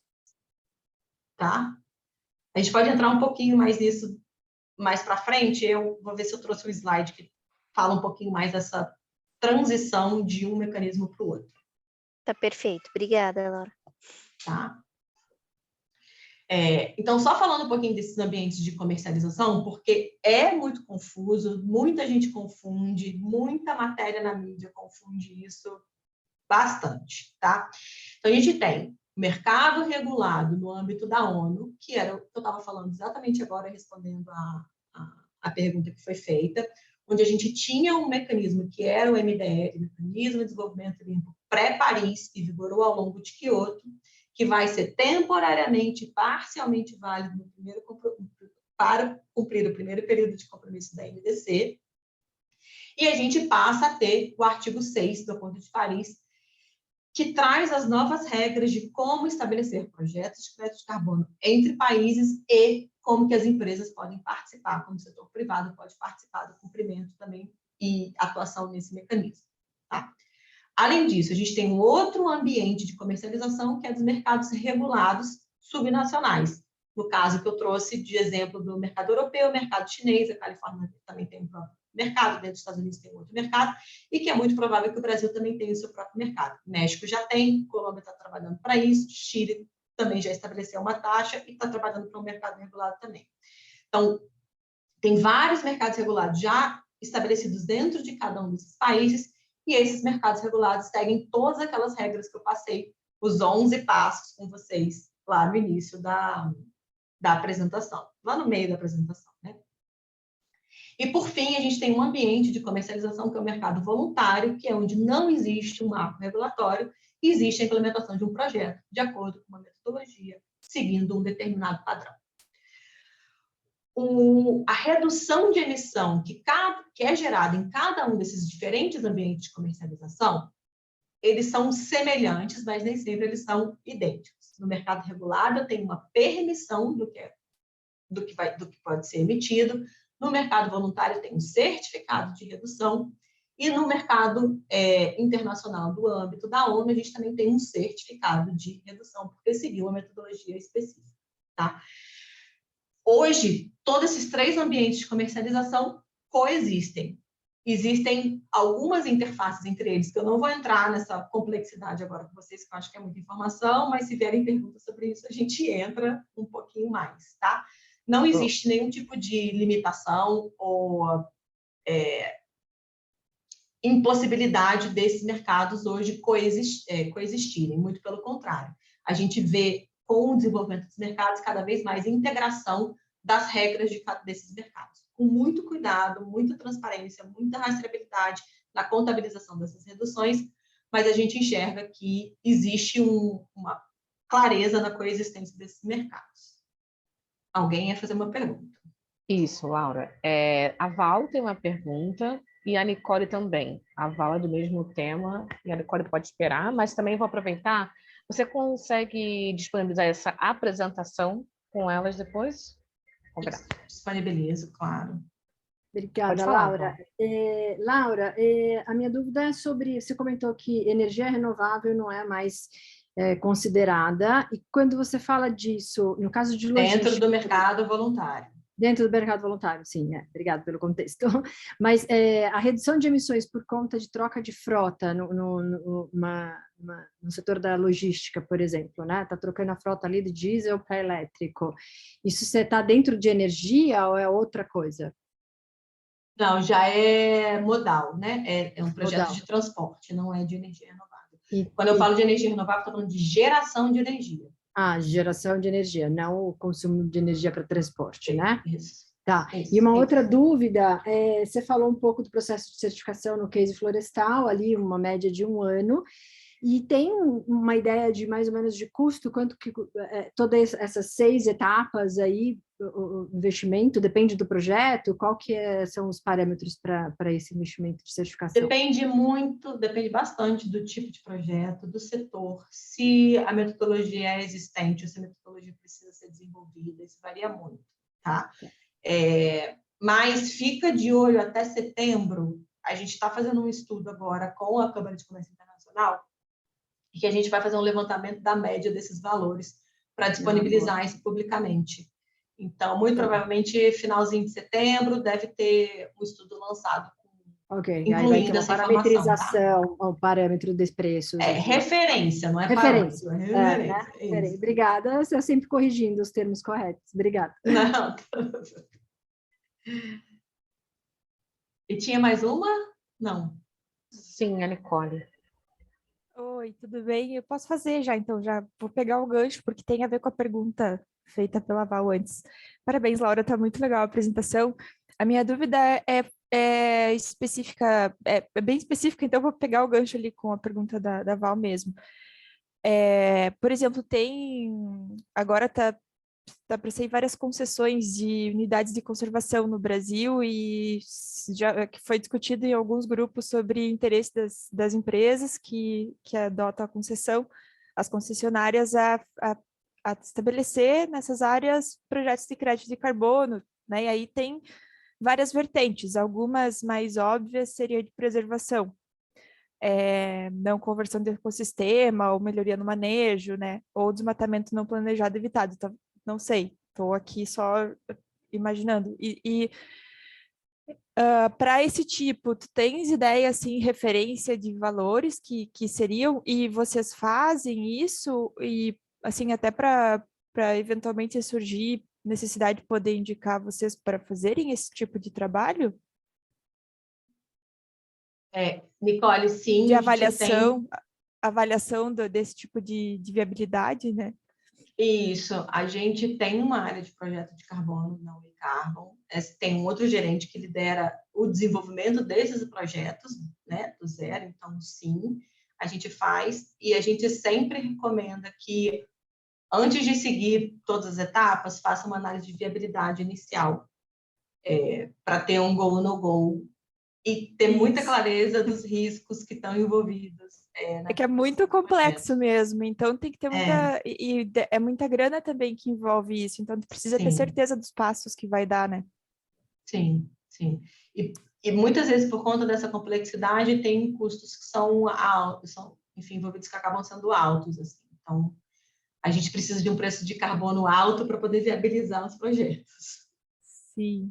Tá? A gente pode entrar um pouquinho mais nisso mais para frente, eu vou ver se eu trouxe um slide que fala um pouquinho mais dessa transição de um mecanismo para o outro. Tá perfeito. Obrigada, Laura. Tá? Então, só falando um pouquinho desses ambientes de comercialização, porque é muito confuso, muita gente confunde, muita matéria na mídia confunde isso bastante, tá? Então, a gente tem mercado regulado no âmbito da ONU, que era o que eu estava falando exatamente agora, respondendo a pergunta que foi feita, onde a gente tinha um mecanismo que era o MDL, Mecanismo de Desenvolvimento Limpo pré-Paris, que vigorou ao longo de Kyoto, que vai ser temporariamente, parcialmente válido no para cumprir o primeiro período de compromisso da NDC, e a gente passa a ter o artigo 6 do Acordo de Paris, que traz as novas regras de como estabelecer projetos de crédito de carbono entre países e como que as empresas podem participar, como o setor privado pode participar do cumprimento também e atuação nesse mecanismo. Tá? Além disso, a gente tem um outro ambiente de comercialização, que é dos mercados regulados subnacionais. No caso que eu trouxe de exemplo do mercado europeu, o mercado chinês, a Califórnia também tem um próprio mercado, dentro dos Estados Unidos tem outro mercado, e que é muito provável que o Brasil também tenha o seu próprio mercado. O México já tem, Colômbia está trabalhando para isso, Chile também já estabeleceu uma taxa e está trabalhando para um mercado regulado também. Então, tem vários mercados regulados já estabelecidos dentro de cada um desses países, e esses mercados regulados seguem todas aquelas regras que eu passei, os 11 passos com vocês lá no início da apresentação, lá no meio da apresentação, né? E, por fim, a gente tem um ambiente de comercialização, que é o mercado voluntário, que é onde não existe um marco regulatório e existe a implementação de um projeto de acordo com uma metodologia, seguindo um determinado padrão. A redução de emissão que é gerada em cada um desses diferentes ambientes de comercialização, eles são semelhantes, mas nem sempre eles são idênticos. No mercado regulado, eu tenho uma permissão do que pode ser emitido. No mercado voluntário, tem um certificado de redução, e no mercado internacional do âmbito da ONU, a gente também tem um certificado de redução, porque seguiu uma metodologia específica. Tá? Hoje, todos esses 3 ambientes de comercialização coexistem. Existem algumas interfaces entre eles, que eu não vou entrar nessa complexidade agora com vocês, que eu acho que é muita informação, mas se vierem perguntas sobre isso, a gente entra um pouquinho mais, tá? Não existe nenhum tipo de limitação ou impossibilidade desses mercados hoje coexistirem, muito pelo contrário. A gente vê, com o desenvolvimento dos mercados, cada vez mais integração das regras desses mercados, com muito cuidado, muita transparência, muita rastreabilidade na contabilização dessas reduções, mas a gente enxerga que existe uma clareza na coexistência desses mercados. Alguém ia fazer uma pergunta. Isso, Laura. A Val tem uma pergunta e a Nicole também. A Val é do mesmo tema e a Nicole pode esperar, mas também vou aproveitar. Você consegue disponibilizar essa apresentação com elas depois? Disponibilizo, claro. Pode Obrigada, falar, Laura. Val. Laura, a minha dúvida é sobre, você comentou que energia renovável não é mais considerada, e quando você fala disso, no caso de logística... Dentro do mercado voluntário. Dentro do mercado voluntário, sim, obrigado pelo contexto. Mas a redução de emissões por conta de troca de frota no setor da logística, por exemplo, né? Está trocando a frota ali de diesel para elétrico. Isso você está dentro de energia ou é outra coisa? Não, já é modal, né? É um projeto Modal. de transporte, não é de energia renovável. Quando eu falo de energia renovável, estou falando de geração de energia. Geração de energia, não o consumo de energia para transporte, né? Isso. Tá. Isso, E uma isso. outra dúvida, você falou um pouco do processo de certificação no case florestal, ali uma média de 1 ano, e tem uma ideia de mais ou menos de custo, quanto que todas essas 6 etapas aí, o investimento, depende do projeto, qual que são os parâmetros para esse investimento de certificação? Depende muito, depende bastante do tipo de projeto, do setor, se a metodologia é existente, ou se a metodologia precisa ser desenvolvida, isso varia muito, tá? Mas fica de olho até setembro, a gente está fazendo um estudo agora com a Câmara de Comércio Internacional, e que a gente vai fazer um levantamento da média desses valores para disponibilizar isso publicamente. Então, muito provavelmente, finalzinho de setembro, deve ter um estudo lançado Ok, aí incluindo vai ter uma essa parametrização, informação, tá? o parâmetro dos preços. Referência, não é referência. parâmetro, é referência. Né? Obrigada, eu sempre corrigindo os termos corretos. Obrigada. Não. E tinha mais uma? Não. Sim, a Nicole. Oi, tudo bem? Eu posso fazer já, então, já vou pegar o gancho, porque tem a ver com a pergunta feita pela Val antes. Parabéns, Laura, tá muito legal a apresentação. A minha dúvida é específica, é bem específica, então eu vou pegar o gancho ali com a pergunta da Val mesmo. Por exemplo, agora tá para sair várias concessões de unidades de conservação no Brasil e já que foi discutido em alguns grupos sobre interesse das empresas que adotam a concessão, as concessionárias a estabelecer nessas áreas projetos de crédito de carbono, né? E aí tem várias vertentes, algumas mais óbvias seria de preservação, não conversão de ecossistema, ou melhoria no manejo, né? Ou desmatamento não planejado evitado. Então, não sei, estou aqui só imaginando. Para esse tipo, tu tens ideia, assim, referência de valores que seriam, e vocês fazem isso, e assim, até para eventualmente surgir necessidade de poder indicar vocês para fazerem esse tipo de trabalho? Nicole, sim. De avaliação desse tipo de viabilidade, né? Isso, a gente tem uma área de projeto de carbono na Unicarbon, tem um outro gerente que lidera o desenvolvimento desses projetos, né, do zero, então sim, a gente faz, e a gente sempre recomenda que, antes de seguir todas as etapas, faça uma análise de viabilidade inicial, para ter um go ou no go, e ter muita clareza dos riscos que estão envolvidos. Que é muito complexo mesmo, então tem que ter muita... E é muita grana também que envolve isso, então precisa ter certeza dos passos que vai dar, né? Sim, sim. E muitas vezes, por conta dessa complexidade, tem custos que são altos, enfim, envolvidos que acabam sendo altos, assim. Então, a gente precisa de um preço de carbono alto para poder viabilizar os projetos. Sim.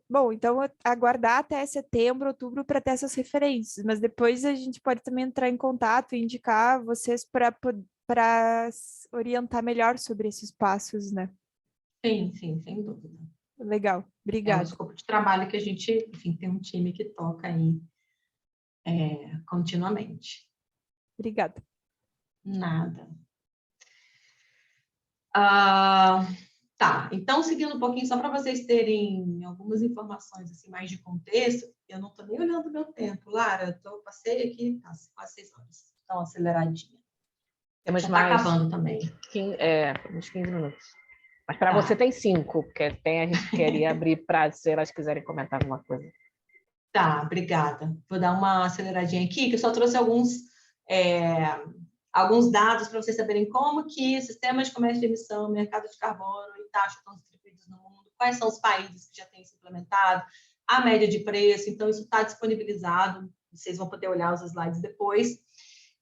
Bom, então aguardar até setembro, outubro para ter essas referências, mas depois a gente pode também entrar em contato e indicar vocês para orientar melhor sobre esses passos, né? Sim, sim, sem dúvida. Legal, obrigada. É um escopo de trabalho que a gente, enfim, tem um time que toca aí continuamente. Obrigada. Nada. Tá, então, seguindo um pouquinho, só para vocês terem algumas informações assim, mais de contexto, eu não estou nem olhando o meu tempo, Lara, passei aqui, quase 6 horas, então aceleradinha. Temos já mais... Está acabando também. Uns 15 minutos. Mas para você tem 5, porque a gente queria abrir para, se elas quiserem comentar alguma coisa. Tá, obrigada. Vou dar uma aceleradinha aqui, que eu só trouxe alguns dados para vocês saberem como que sistemas de comércio de emissão, mercado de carbono e taxa estão distribuídos desenvolvidos no mundo, quais são os países que já têm isso implementado, a média de preço. Então, isso está disponibilizado, vocês vão poder olhar os slides depois.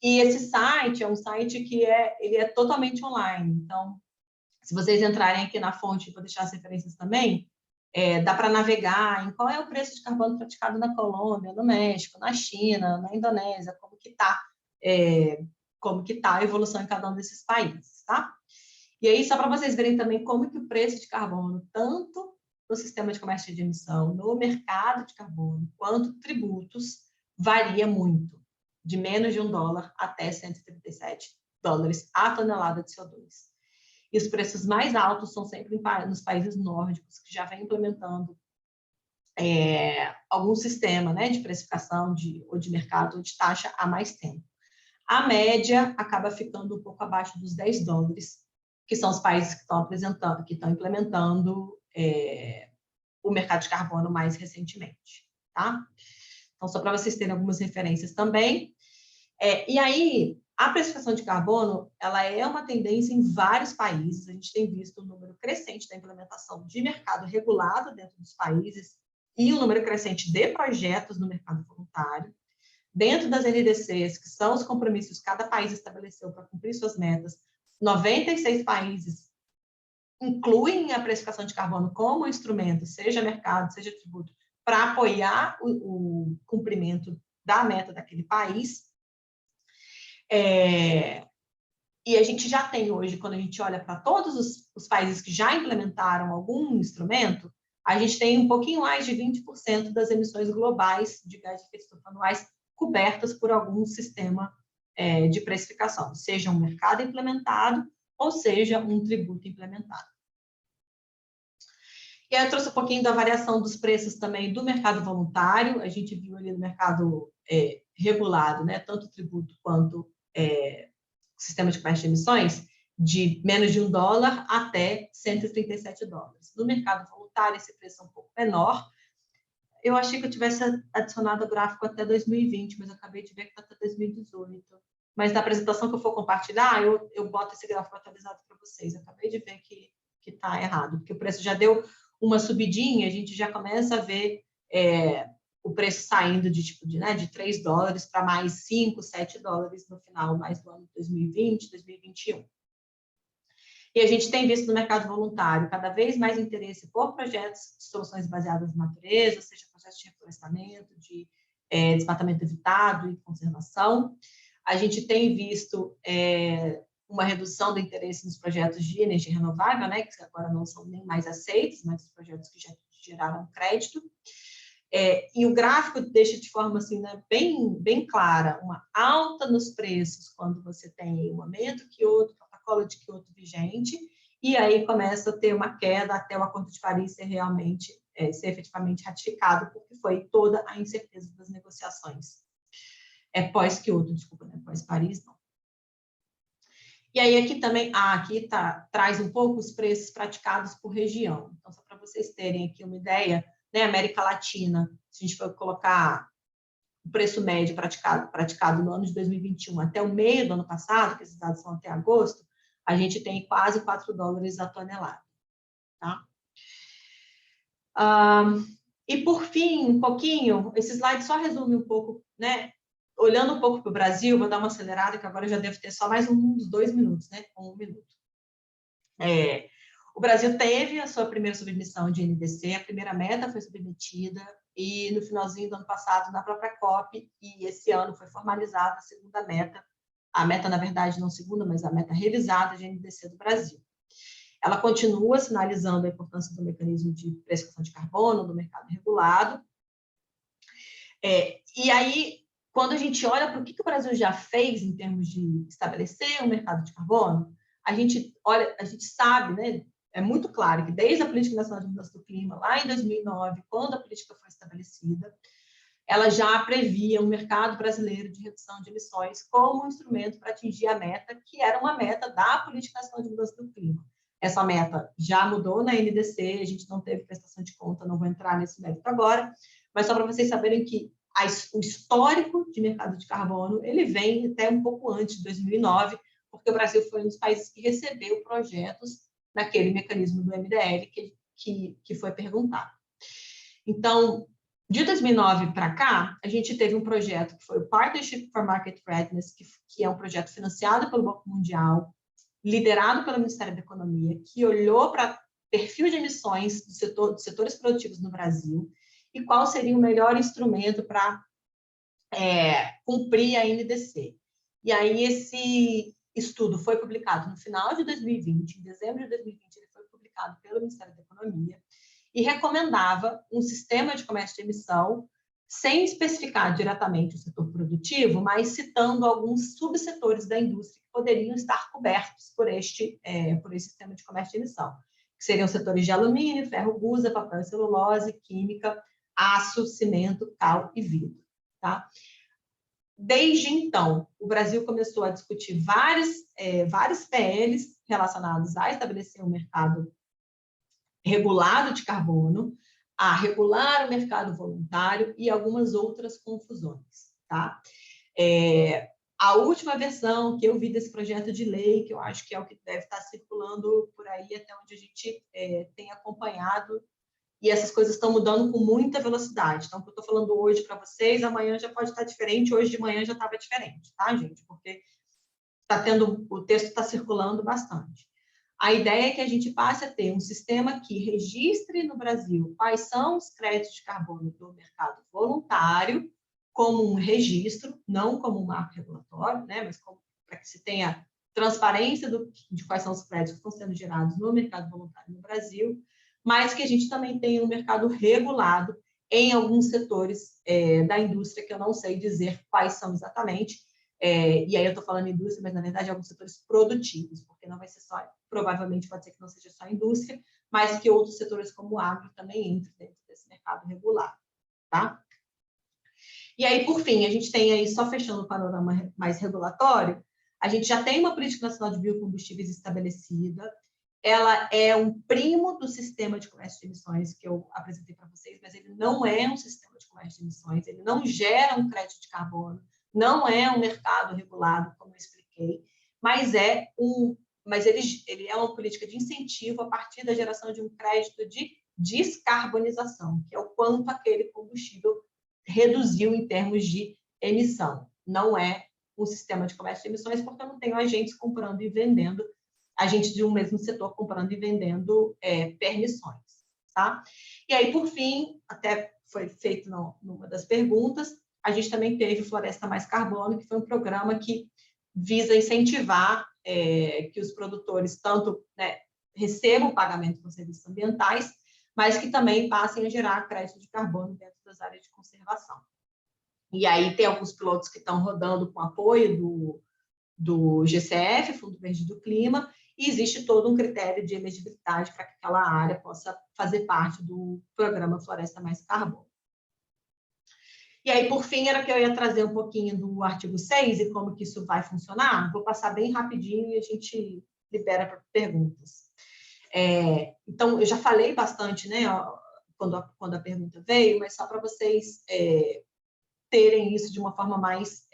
E esse site é um site que ele é totalmente online. Então, se vocês entrarem aqui na fonte, vou deixar as referências também, dá para navegar em qual é o preço de carbono praticado na Colômbia, no México, na China, na Indonésia, como que está a evolução em cada um desses países, tá? E aí, só para vocês verem também como que o preço de carbono, tanto no sistema de comércio de emissão, no mercado de carbono, quanto tributos, varia muito, de menos de $1 até $137 a tonelada de CO2. E os preços mais altos são sempre nos países nórdicos, que já vem implementando algum sistema, né, de precificação ou de mercado ou de taxa há mais tempo. A média acaba ficando um pouco abaixo dos $10, que são os países que estão implementando o mercado de carbono mais recentemente, tá? Então, só para vocês terem algumas referências também. E aí, a precificação de carbono, ela é uma tendência em vários países. A gente tem visto um número crescente da implementação de mercado regulado dentro dos países e um número crescente de projetos no mercado voluntário. Dentro das NDCs, que são os compromissos que cada país estabeleceu para cumprir suas metas, 96 países incluem a precificação de carbono como instrumento, seja mercado, seja tributo, para apoiar o cumprimento da meta daquele país. E a gente já tem hoje, quando a gente olha para todos os países que já implementaram algum instrumento, a gente tem um pouquinho mais de 20% das emissões globais de gás de efeito estufa anuais cobertas por algum sistema de precificação, seja um mercado implementado ou seja um tributo implementado. E aí eu trouxe um pouquinho da variação dos preços também do mercado voluntário. A gente viu ali no mercado regulado, né, tanto o tributo quanto sistema de comércio de emissões, de menos de $1 até $137. No mercado voluntário, esse preço é um pouco menor. Eu achei que eu tivesse adicionado o gráfico até 2020, mas eu acabei de ver que está até 2018. Mas na apresentação que eu for compartilhar, eu boto esse gráfico atualizado para vocês. Eu acabei de ver que está errado, porque o preço já deu uma subidinha, a gente já começa a ver o preço saindo de $3 para mais $5, $7 no final mais do ano de 2020, 2021. E a gente tem visto no mercado voluntário cada vez mais interesse por projetos de soluções baseadas na natureza, seja projetos de reflorestamento, de desmatamento evitado e conservação. A gente tem visto uma redução do interesse nos projetos de energia renovável, né, que agora não são nem mais aceitos, mas os projetos que já geraram crédito. E o gráfico deixa de forma assim, né, bem clara uma alta nos preços quando você tem um aumento que outro, protocolo de Kyoto vigente, e aí começa a ter uma queda até o Acordo de Paris ser efetivamente ratificado, porque foi toda a incerteza das negociações. Pós-Kyoto, desculpa, né, pós-Paris, não. E aí aqui também, traz um pouco os preços praticados por região. Então, só para vocês terem aqui uma ideia, né, América Latina, se a gente for colocar o preço médio praticado no ano de 2021 até o meio do ano passado, que esses dados são até agosto, a gente tem quase $4 a tonelada. Tá? E, por fim, um pouquinho, esse slide só resume um pouco, né? Olhando um pouco para o Brasil, vou dar uma acelerada, que agora já devo ter só mais uns 2 minutos, né? 1 minuto. O Brasil teve a sua primeira submissão de NDC, a primeira meta foi submetida, e no finalzinho do ano passado, na própria COP, e esse ano foi formalizada a segunda meta, a meta, na verdade, não segunda, mas a meta revisada de NDC do Brasil. Ela continua sinalizando a importância do mecanismo de precificação de carbono, do mercado regulado. E aí, quando a gente olha para o que o Brasil já fez em termos de estabelecer um mercado de carbono, a gente sabe, né, é muito claro que desde a Política Nacional de Mudança do Clima, lá em 2009, quando a política foi estabelecida, ela já previa um mercado brasileiro de redução de emissões como um instrumento para atingir a meta, que era uma meta da Política Nacional de Mudança do Clima. Essa meta já mudou na NDC, a gente não teve prestação de conta, não vou entrar nesse mérito agora, mas só para vocês saberem que o histórico de mercado de carbono, ele vem até um pouco antes de 2009, porque o Brasil foi um dos países que recebeu projetos naquele mecanismo do MDL, que que foi perguntado. Então, de 2009 para cá, a gente teve um projeto que foi o Partnership for Market Readiness, que é um projeto financiado pelo Banco Mundial, liderado pelo Ministério da Economia, que olhou para perfil de emissões dos setores produtivos no Brasil e qual seria o melhor instrumento para cumprir a NDC. E aí esse estudo foi publicado no final de 2020, em dezembro de 2020, ele foi publicado pelo Ministério da Economia, e recomendava um sistema de comércio de emissão sem especificar diretamente o setor produtivo, mas citando alguns subsetores da indústria que poderiam estar cobertos por esse sistema de comércio de emissão, que seriam setores de alumínio, ferro, gusa, papel e celulose, química, aço, cimento, cal e vidro. Tá? Desde então, o Brasil começou a discutir vários PLs relacionados a estabelecer um mercado regulado de carbono, a regular o mercado voluntário e algumas outras confusões. Tá? A última versão que eu vi desse projeto de lei, que eu acho que é o que deve estar circulando por aí até onde a gente tem acompanhado, e essas coisas estão mudando com muita velocidade. Então, o que eu estou falando hoje para vocês, amanhã já pode estar diferente, hoje de manhã já estava diferente, tá, gente? Porque o texto está circulando bastante. A ideia é que a gente passe a ter um sistema que registre no Brasil quais são os créditos de carbono do mercado voluntário, como um registro, não como um marco regulatório, né, mas para que se tenha transparência de quais são os créditos que estão sendo gerados no mercado voluntário no Brasil, mas que a gente também tenha um mercado regulado em alguns setores da indústria, que eu não sei dizer quais são exatamente, e aí eu estou falando indústria, mas na verdade alguns setores produtivos, porque não vai ser só, provavelmente pode ser que não seja só indústria, mas que outros setores como o agro também entrem dentro desse mercado regulado, tá? E aí, por fim, a gente tem aí, só fechando o panorama mais regulatório, a gente já tem uma política nacional de biocombustíveis estabelecida, ela é um primo do sistema de comércio de emissões que eu apresentei para vocês, mas ele não é um sistema de comércio de emissões, ele não gera um crédito de carbono, não é um mercado regulado, como eu expliquei, mas ele é uma política de incentivo a partir da geração de um crédito de descarbonização, que é o quanto aquele combustível reduziu em termos de emissão. Não é um sistema de comércio de emissões, porque eu não tenho agentes comprando e vendendo, agentes de um mesmo setor comprando e vendendo permissões. Tá? E aí, por fim, até foi feito numa das perguntas, a gente também teve Floresta Mais Carbono, que foi um programa que visa incentivar que os produtores tanto recebam pagamento por serviços ambientais, mas que também passem a gerar crédito de carbono dentro das áreas de conservação. E aí tem alguns pilotos que estão rodando com apoio do GCF, Fundo Verde do Clima, e existe todo um critério de elegibilidade para que aquela área possa fazer parte do programa Floresta Mais Carbono. E aí, por fim, era que eu ia trazer um pouquinho do artigo 6 e como que isso vai funcionar. Vou passar bem rapidinho e a gente libera para perguntas. Então, eu já falei bastante, né, quando a pergunta veio, mas só para vocês terem isso de uma forma mais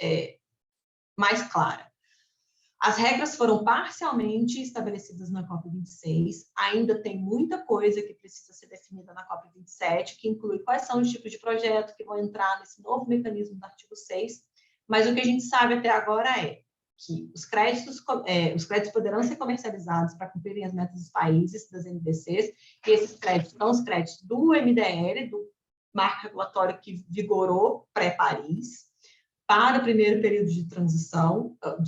clara. As regras foram parcialmente estabelecidas na COP26, ainda tem muita coisa que precisa ser definida na COP27, que inclui quais são os tipos de projetos que vão entrar nesse novo mecanismo do artigo 6, mas o que a gente sabe até agora é que os créditos poderão ser comercializados para cumprirem as metas dos países, das NDCs, e esses créditos são os créditos do MDL, do marco regulatório que vigorou pré-Paris, para o primeiro período de transição, para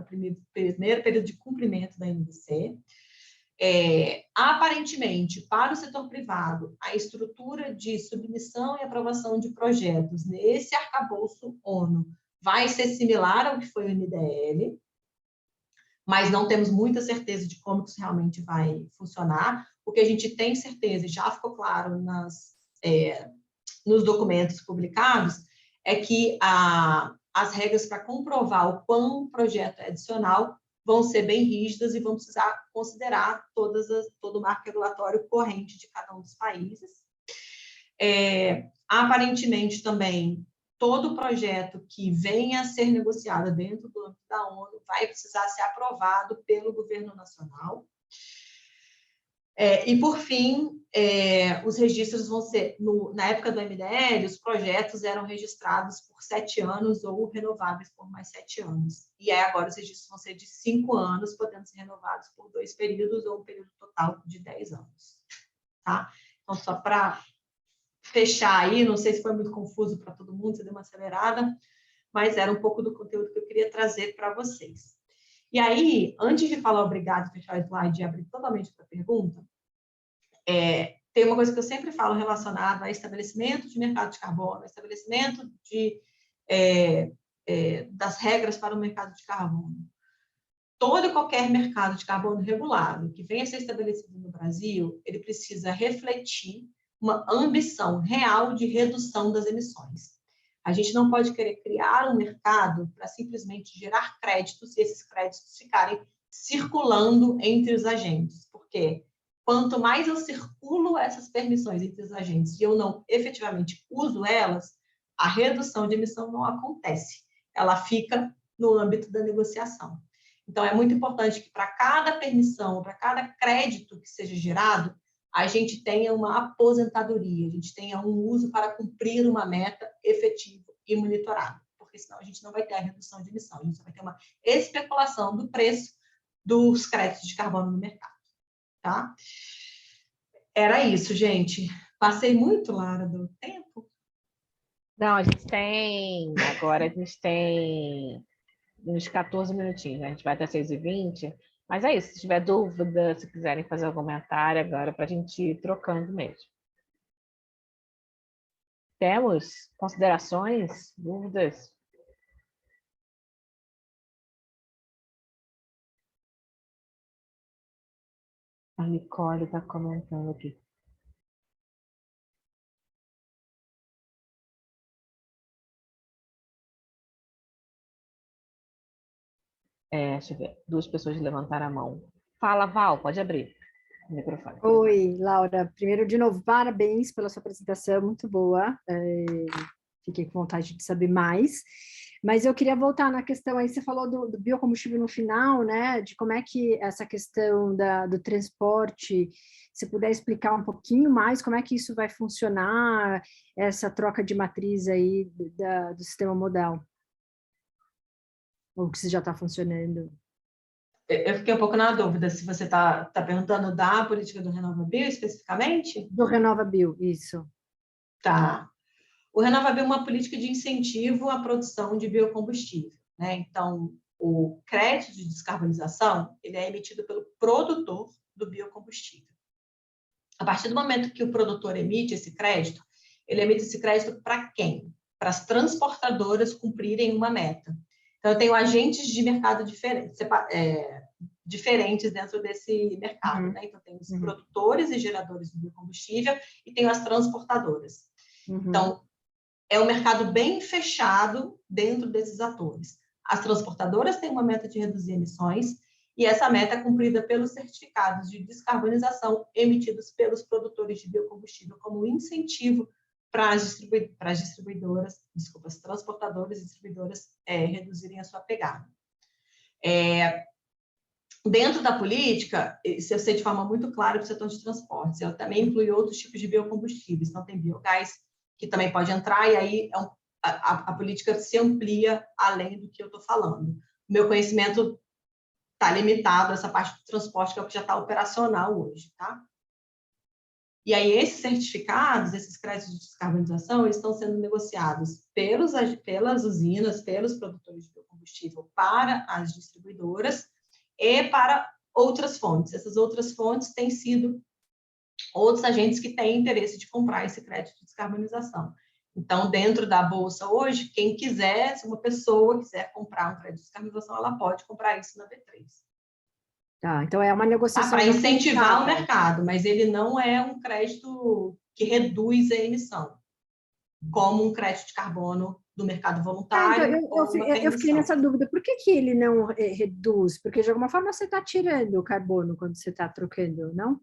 o primeiro período de cumprimento da NDC. Aparentemente, para o setor privado, a estrutura de submissão e aprovação de projetos nesse arcabouço ONU vai ser similar ao que foi o MDL, mas não temos muita certeza de como isso realmente vai funcionar. O que a gente tem certeza, e já ficou claro nos documentos publicados, é que as regras para comprovar o quão um projeto é adicional vão ser bem rígidas e vão precisar considerar todo o marco regulatório corrente de cada um dos países. Aparentemente, também, todo projeto que venha a ser negociado dentro do âmbito da ONU vai precisar ser aprovado pelo governo nacional. E, por fim, os registros vão ser, na época do MDL, os projetos eram registrados por 7 anos ou renováveis por mais 7 anos. E aí agora os registros vão ser de 5 anos, podendo ser renovados por 2 períodos ou um período total de 10 anos. Tá? Então, só para fechar aí, não sei se foi muito confuso para todo mundo, se deu uma acelerada, mas era um pouco do conteúdo que eu queria trazer para vocês. E aí, antes de falar obrigado, fechar o slide e abrir totalmente para a pergunta, tem uma coisa que eu sempre falo relacionada a estabelecimento de mercado de carbono, estabelecimento das regras para o mercado de carbono. Todo e qualquer mercado de carbono regulado que venha a ser estabelecido no Brasil, ele precisa refletir uma ambição real de redução das emissões. A gente não pode querer criar um mercado para simplesmente gerar créditos e esses créditos ficarem circulando entre os agentes, porque quanto mais eu circulo essas permissões entre os agentes e eu não efetivamente uso elas, a redução de emissão não acontece. Ela fica no âmbito da negociação. Então, é muito importante que para cada permissão, para cada crédito que seja gerado, a gente tenha uma aposentadoria, a gente tenha um uso para cumprir uma meta efetiva e monitorada, porque senão a gente não vai ter a redução de emissão, a gente vai ter uma especulação do preço dos créditos de carbono no mercado. Tá? Era isso, gente. Passei muito, Lara, do tempo? Não, agora a gente tem uns 14 minutinhos, né? A gente vai até 6h20, mas é isso, se tiver dúvida, se quiserem fazer algum comentário agora, para a gente ir trocando mesmo. Temos considerações, dúvidas? A Nicole está comentando aqui. Deixa eu ver. 2 pessoas levantaram a mão. Fala, Val, pode abrir o microfone. Oi, Laura. Primeiro, de novo, parabéns pela sua apresentação, muito boa. Fiquei com vontade de saber mais. Mas eu queria voltar na questão aí, você falou do biocombustível no final, né? De como é que essa questão do transporte, se puder explicar um pouquinho mais como é que isso vai funcionar, essa troca de matriz aí do sistema modal. Ou que já está funcionando. Eu fiquei um pouco na dúvida se você está perguntando da política do RenovaBio especificamente? Do RenovaBio, isso. Tá. O RenovaBio é uma política de incentivo à produção de biocombustível, né? Então, o crédito de descarbonização, ele é emitido pelo produtor do biocombustível. A partir do momento que o produtor emite esse crédito, ele emite esse crédito para quem? Para as transportadoras cumprirem uma meta. Então, eu tenho agentes de mercado diferentes dentro desse mercado, né? Então, tem os produtores e geradores do biocombustível e tem as transportadoras. Então, é um mercado bem fechado dentro desses atores. As transportadoras têm uma meta de reduzir emissões e essa meta é cumprida pelos certificados de descarbonização emitidos pelos produtores de biocombustível como incentivo para as distribuidoras, as transportadoras e distribuidoras reduzirem a sua pegada. Dentro da política, isso eu sei de forma muito clara para o setor de transportes, ela também inclui outros tipos de biocombustíveis, então tem biogás, que também pode entrar, e aí a política se amplia além do que eu estou falando. O meu conhecimento está limitado a essa parte do transporte, que é o que já está operacional hoje, tá? E aí, esses certificados, esses créditos de descarbonização, eles estão sendo negociados pelas usinas, pelos produtores de biocombustível para as distribuidoras e para outras fontes. Essas outras fontes têm sido outros agentes que têm interesse de comprar esse crédito de descarbonização. Então, dentro da Bolsa hoje, quem quiser, se uma pessoa quiser comprar um crédito de descarbonização, ela pode comprar isso na B3. Tá, então é uma negociação... Para incentivar o mercado, mas ele não é um crédito que reduz a emissão, como um crédito de carbono do mercado voluntário. Então, eu fiquei nessa dúvida, por que ele não reduz? Porque, de alguma forma, você está tirando o carbono quando você está trocando, não?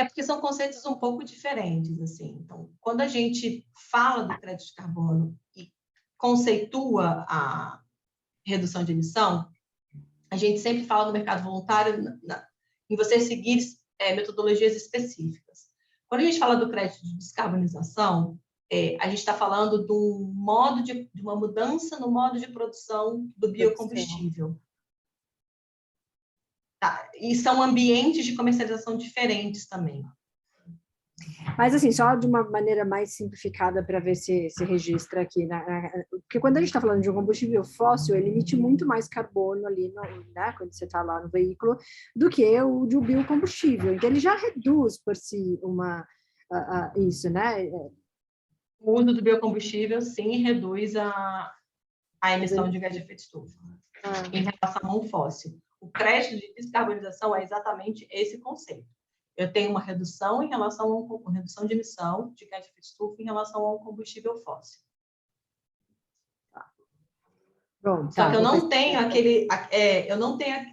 Porque são conceitos um pouco diferentes, assim. Então, quando a gente fala do crédito de carbono e conceitua a redução de emissão, a gente sempre fala do mercado voluntário em você seguir metodologias específicas. Quando a gente fala do crédito de descarbonização, a gente está falando de uma mudança no modo de produção do biocombustível. Tá? E são ambientes de comercialização diferentes também. Mas, assim, só de uma maneira mais simplificada para ver se registra aqui, né? Porque quando a gente está falando de um combustível fóssil, ele emite muito mais carbono ali, né, quando você está lá no veículo, do que o de um biocombustível. Então, ele já reduz por si isso, né? O uso do biocombustível, sim, reduz a emissão de gás de efeito estufa em relação ao fóssil. O crédito de descarbonização é exatamente esse conceito. Eu tenho uma redução redução de emissão de gás de efeito estufa em relação ao combustível fóssil. Pronto, Só que eu não tenho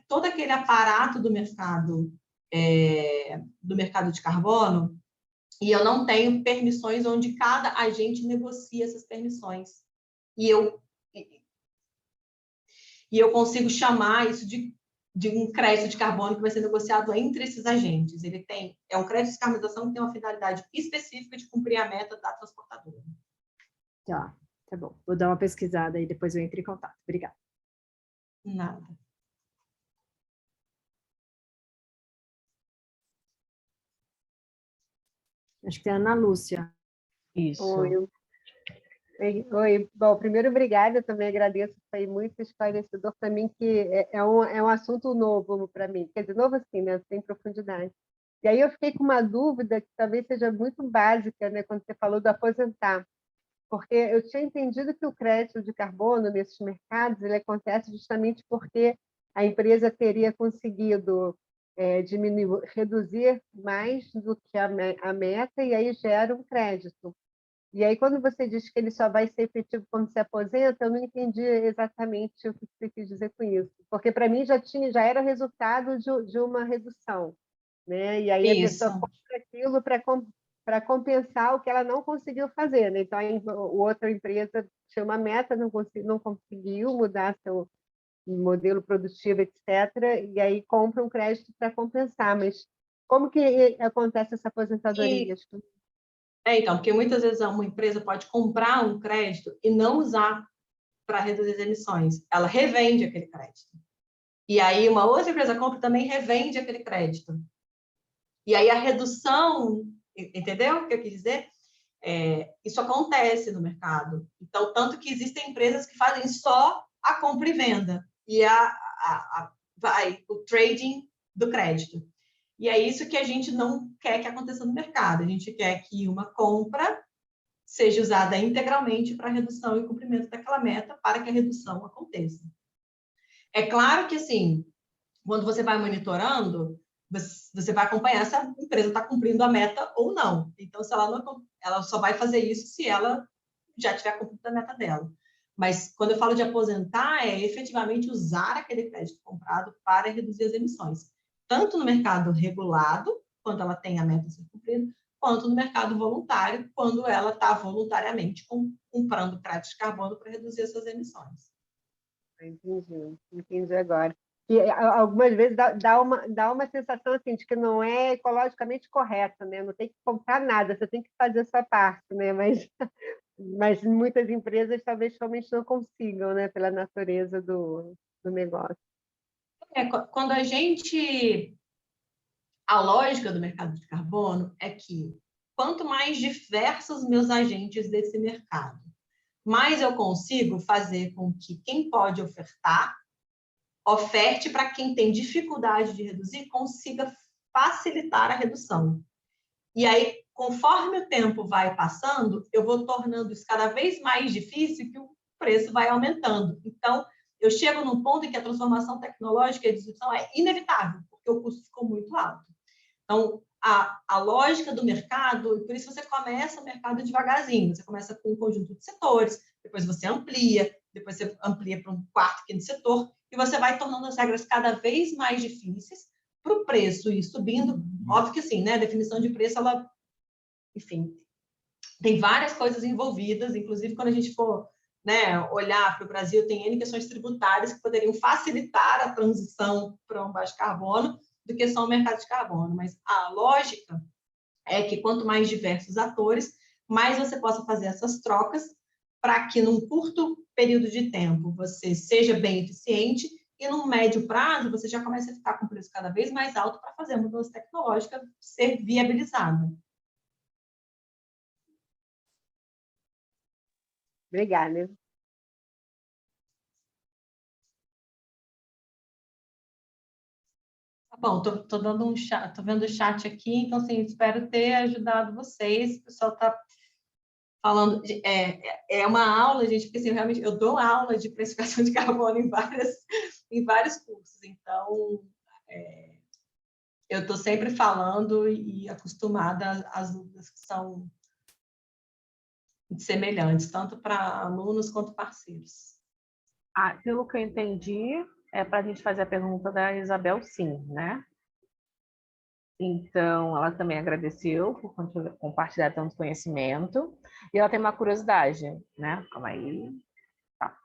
todo aquele aparato do mercado de carbono, e eu não tenho permissões onde cada agente negocia essas permissões. E eu consigo chamar isso de um crédito de carbono que vai ser negociado entre esses agentes. É um crédito de descarbonização que tem uma finalidade específica de cumprir a meta da transportadora. Tá bom. Vou dar uma pesquisada e depois eu entro em contato. Obrigada. Nada. Acho que tem a Ana Lúcia. Isso. Oi. Bom, primeiro, obrigada, eu também agradeço, foi muito esclarecedor para mim, que é um assunto novo para mim, quer dizer, novo assim, né, sem profundidade. E aí eu fiquei com uma dúvida que talvez seja muito básica, né, quando você falou do aposentar, porque eu tinha entendido que o crédito de carbono nesses mercados, ele acontece justamente porque a empresa teria conseguido reduzir mais do que a meta, e aí gera um crédito. E aí, quando você diz que ele só vai ser efetivo quando se aposenta, eu não entendi exatamente o que você quis dizer com isso. Porque, para mim, já era resultado de uma redução, né? E aí a pessoa compra aquilo para compensar o que ela não conseguiu fazer, né? Então, a outra empresa tinha uma meta, não conseguiu mudar seu modelo produtivo, etc., e aí compra um crédito para compensar. Mas como que acontece essa aposentadoria? Então, porque muitas vezes uma empresa pode comprar um crédito e não usar para reduzir as emissões. Ela revende aquele crédito. E aí uma outra empresa compra e também revende aquele crédito. E aí a redução, entendeu o que eu quis dizer? Isso acontece no mercado. Então, tanto que existem empresas que fazem só a compra e venda e o trading do crédito. E é isso que a gente não quer que aconteça no mercado. A gente quer que uma compra seja usada integralmente para a redução e cumprimento daquela meta, para que a redução aconteça. É claro que, assim, quando você vai monitorando, você vai acompanhar se a empresa está cumprindo a meta ou não. Então, se ela só vai fazer isso se ela já tiver cumprido a meta dela. Mas, quando eu falo de aposentar, é efetivamente usar aquele crédito comprado para reduzir as emissões. Tanto no mercado regulado, quando ela tem a meta a ser cumprida, quanto no mercado voluntário, quando ela está voluntariamente comprando crédito de carbono para reduzir essas emissões. Entendi agora. E algumas vezes dá uma sensação assim, de que não é ecologicamente correto, né? Não tem que comprar nada, você tem que fazer a sua parte, né? Mas muitas empresas talvez realmente não consigam, né? Pela natureza do negócio. Quando a lógica do mercado de carbono é que quanto mais diversos meus agentes desse mercado, mais eu consigo fazer com que quem pode ofertar, oferte para quem tem dificuldade de reduzir, consiga facilitar a redução. E aí, conforme o tempo vai passando, eu vou tornando isso cada vez mais difícil, que o preço vai aumentando. Então, eu chego num ponto em que a transformação tecnológica e a disrupção é inevitável, porque o custo ficou muito alto. Então, a lógica do mercado, e por isso você começa o mercado devagarzinho, você começa com um conjunto de setores, depois você amplia para um quarto, quinto setor, e você vai tornando as regras cada vez mais difíceis para o preço ir subindo. Óbvio que sim, né? A definição de preço, ela, enfim, tem várias coisas envolvidas, inclusive quando a gente for, né, olhar para o Brasil, tem N questões tributárias que poderiam facilitar a transição para um baixo carbono, do que só o mercado de carbono, mas a lógica é que quanto mais diversos atores, mais você possa fazer essas trocas para que num curto período de tempo você seja bem eficiente e no médio prazo você já comece a ficar com o preço cada vez mais alto para fazer a mudança tecnológica ser viabilizada. Obrigada. Tá bom, tô dando um chat, tô vendo o chat aqui, então assim, espero ter ajudado vocês. O pessoal está falando, é uma aula, gente, porque assim, realmente eu dou aula de precificação de carbono em vários cursos, então eu estou sempre falando e acostumada às dúvidas que são semelhantes, tanto para alunos quanto parceiros. Pelo que eu entendi, é para a gente fazer a pergunta da Isabel, sim, né? Então, ela também agradeceu por compartilhar tanto conhecimento. E ela tem uma curiosidade, né? Calma aí. Tá.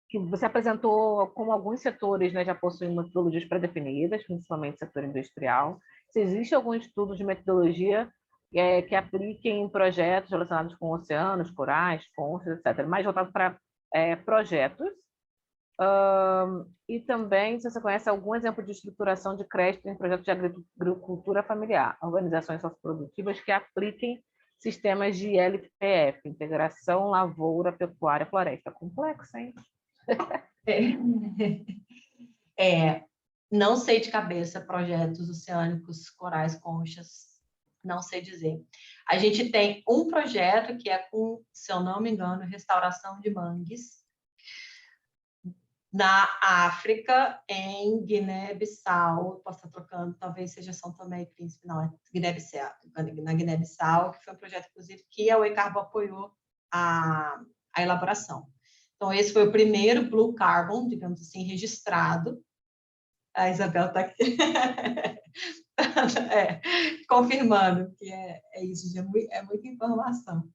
Que você apresentou como alguns setores, né, já possuem metodologias pré-definidas, principalmente o setor industrial. Se existe algum estudo de metodologia que apliquem em projetos relacionados com oceanos, corais, conchas, etc., mais voltado para projetos. E também, se você conhece algum exemplo de estruturação de crédito em projetos de agricultura familiar, organizações socioprodutivas que apliquem sistemas de LPF, integração, lavoura, pecuária, floresta. Complexo, hein? Não sei de cabeça projetos oceânicos, corais, conchas, não sei dizer. A gente tem um projeto que é com, se eu não me engano, restauração de mangues, na África, em Guiné-Bissau, posso estar trocando, talvez seja São Tomé e Príncipe, não, é Guiné-Bissau, na Guiné-Bissau, que foi um projeto, inclusive, que a Oi Carbo apoiou a elaboração. Então, esse foi o primeiro Blue Carbon, digamos assim, registrado. A Isabel está aqui. Confirmando que é isso, é muita informação.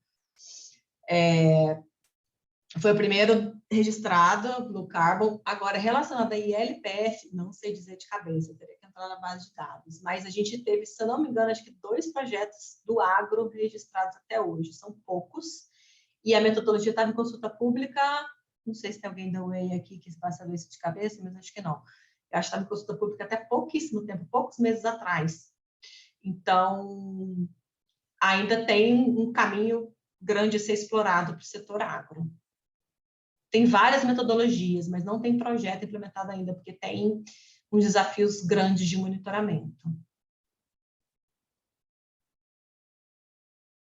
Foi o primeiro registrado, Blue Carbon. Agora, relacionado a ILPF, não sei dizer de cabeça, eu teria que entrar na base de dados. Mas a gente teve, se eu não me engano, acho que 2 projetos do agro registrados até hoje. São poucos. E a metodologia estava em consulta pública. Não sei se tem alguém da UEI aqui que vai saber isso de cabeça, mas acho que não. Eu acho que estava em consulta pública até pouquíssimo tempo, poucos meses atrás. Então, ainda tem um caminho grande a ser explorado para o setor agro. Tem várias metodologias, mas não tem projeto implementado ainda, porque tem uns desafios grandes de monitoramento.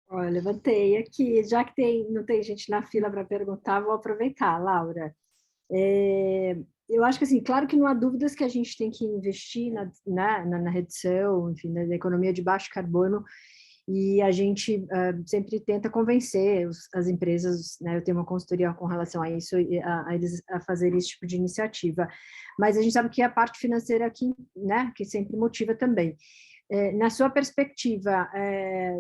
Olha, levantei aqui, já que não tem gente na fila para perguntar, vou aproveitar, Laura. Eu acho que, assim, claro que não há dúvidas que a gente tem que investir na redução, enfim, na economia de baixo carbono, e a gente sempre tenta convencer as empresas, né, eu tenho uma consultoria com relação a isso, a eles a fazer esse tipo de iniciativa, mas a gente sabe que a parte financeira aqui, né, que sempre motiva também. Na sua perspectiva,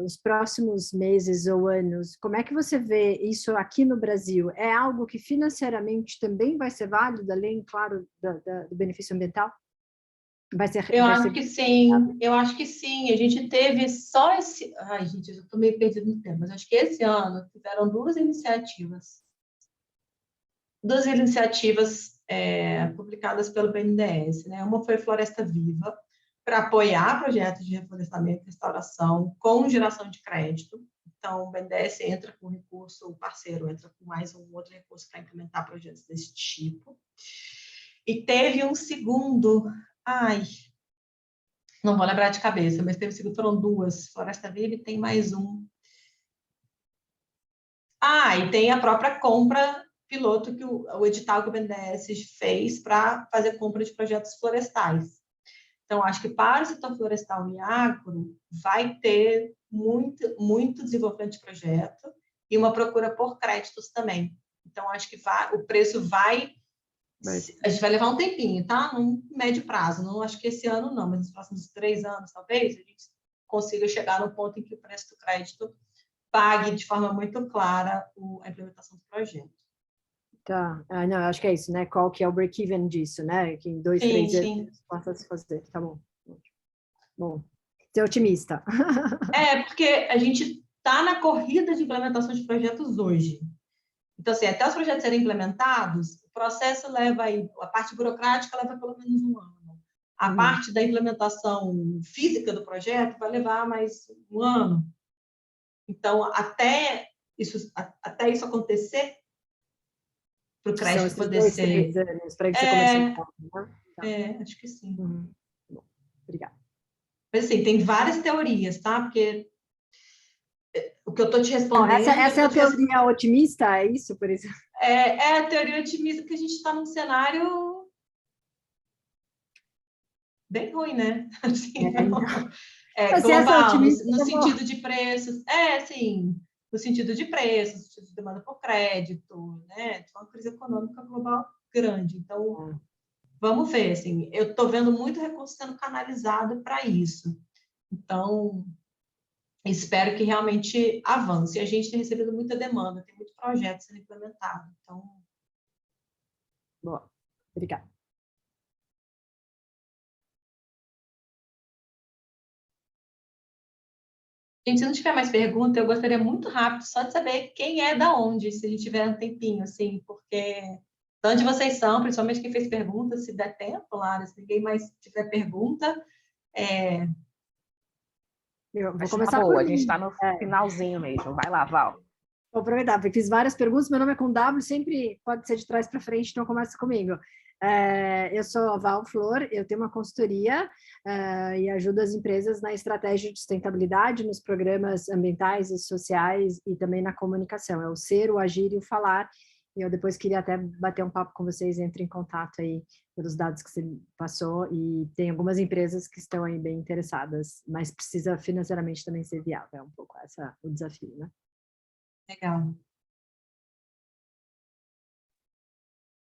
os próximos meses ou anos, como é que você vê isso aqui no Brasil? É algo que financeiramente também vai ser válido, além, claro, do benefício ambiental? Eu acho que sim, eu acho que sim. A gente teve só esse... Ai, gente, eu estou meio perdido no tempo, mas acho que esse ano tiveram 2 iniciativas. 2 iniciativas publicadas pelo BNDES, né? Uma foi Floresta Viva, para apoiar projetos de reflorestamento e restauração com geração de crédito. Então, o BNDES entra com recurso, o parceiro entra com mais um outro recurso para implementar projetos desse tipo. E teve um segundo... não vou lembrar de cabeça, mas teve segundo, foram 2, Floresta Viva e tem mais um. E tem a própria compra piloto que o edital que o BNDES fez para fazer compra de projetos florestais. Então, acho que para o setor florestal e agro vai ter muito desenvolvimento de projeto e uma procura por créditos também. Então, acho que o preço a gente vai levar um tempinho, tá? Num médio prazo. Não acho que esse ano não, mas nos próximos 3 anos, talvez, a gente consiga chegar no ponto em que o preço do crédito pague de forma muito clara a implementação do projeto. Tá. Não, acho que é isso, né? Qual que é o break-even disso, né? Que em 2, Sim, 3 sim. anos possa se fazer. Tá bom. Bom, ser otimista. Porque a gente está na corrida de implementação de projetos hoje. Então, assim, até os projetos serem implementados, o processo leva aí, a parte burocrática leva pelo menos um ano. A parte da implementação física do projeto vai levar mais um ano. Então, até isso acontecer, para o São crédito esses poder 2, ser... 3 anos para você comercializar, né? Tá. acho que sim. Bom, obrigada. Mas, assim, tem várias teorias, tá? Porque o que eu estou te Bom, respondendo... essa é a teoria otimista, é isso, por exemplo? É a teoria otimista que a gente está num cenário bem ruim, né? Assim, Se essa é global, otimista, no sentido de preços. Sim, no sentido de preços, no sentido de demanda por crédito, né? Tem uma crise econômica global grande. Então, vamos ver, assim, eu estou vendo muito recurso sendo canalizado para isso. Então, espero que realmente avance. A gente tem recebido muita demanda, tem muito projeto sendo implementado. Então... Boa, obrigada. Gente, se não tiver mais pergunta, eu gostaria muito rápido só de saber quem é da onde, se a gente tiver um tempinho, assim, porque de onde vocês são, principalmente quem fez pergunta, se der tempo, Lara, se ninguém mais tiver pergunta. Eu vou Acho uma começar boa, por a gente mim. está no finalzinho mesmo. Vai lá, Val. Vou aproveitar, porque fiz várias perguntas, meu nome é com W, sempre pode ser de trás para frente, então começa comigo. Eu sou a Val Flor, eu tenho uma consultoria e ajudo as empresas na estratégia de sustentabilidade, nos programas ambientais e sociais e também na comunicação. É o ser, o agir e o falar. E eu depois queria até bater um papo com vocês, entre em contato aí pelos dados que você passou, e tem algumas empresas que estão aí bem interessadas, mas precisa financeiramente também ser viável, é um pouco o desafio, né? Legal.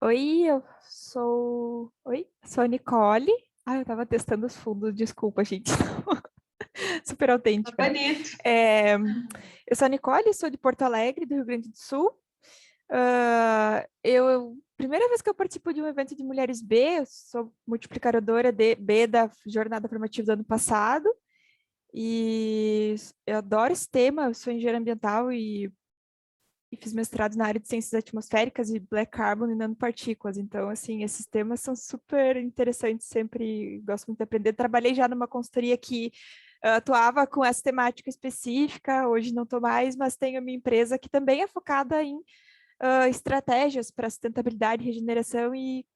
Oi, eu sou... Oi, sou a Nicole. Eu estava testando os fundos, desculpa, gente. Super autêntica, né? Bonito. Eu sou a Nicole, sou de Porto Alegre, do Rio Grande do Sul. Primeira vez que eu participo de um evento de Mulheres B, eu sou multiplicadora de B da Jornada Formativa do ano passado. E eu adoro esse tema, eu sou engenheira ambiental e fiz mestrado na área de ciências atmosféricas e black carbon e nanopartículas. Então, assim, esses temas são super interessantes, sempre gosto muito de aprender. Trabalhei já numa consultoria que atuava com essa temática específica, hoje não estou mais, mas tenho a minha empresa que também é focada em estratégias para sustentabilidade e regeneração e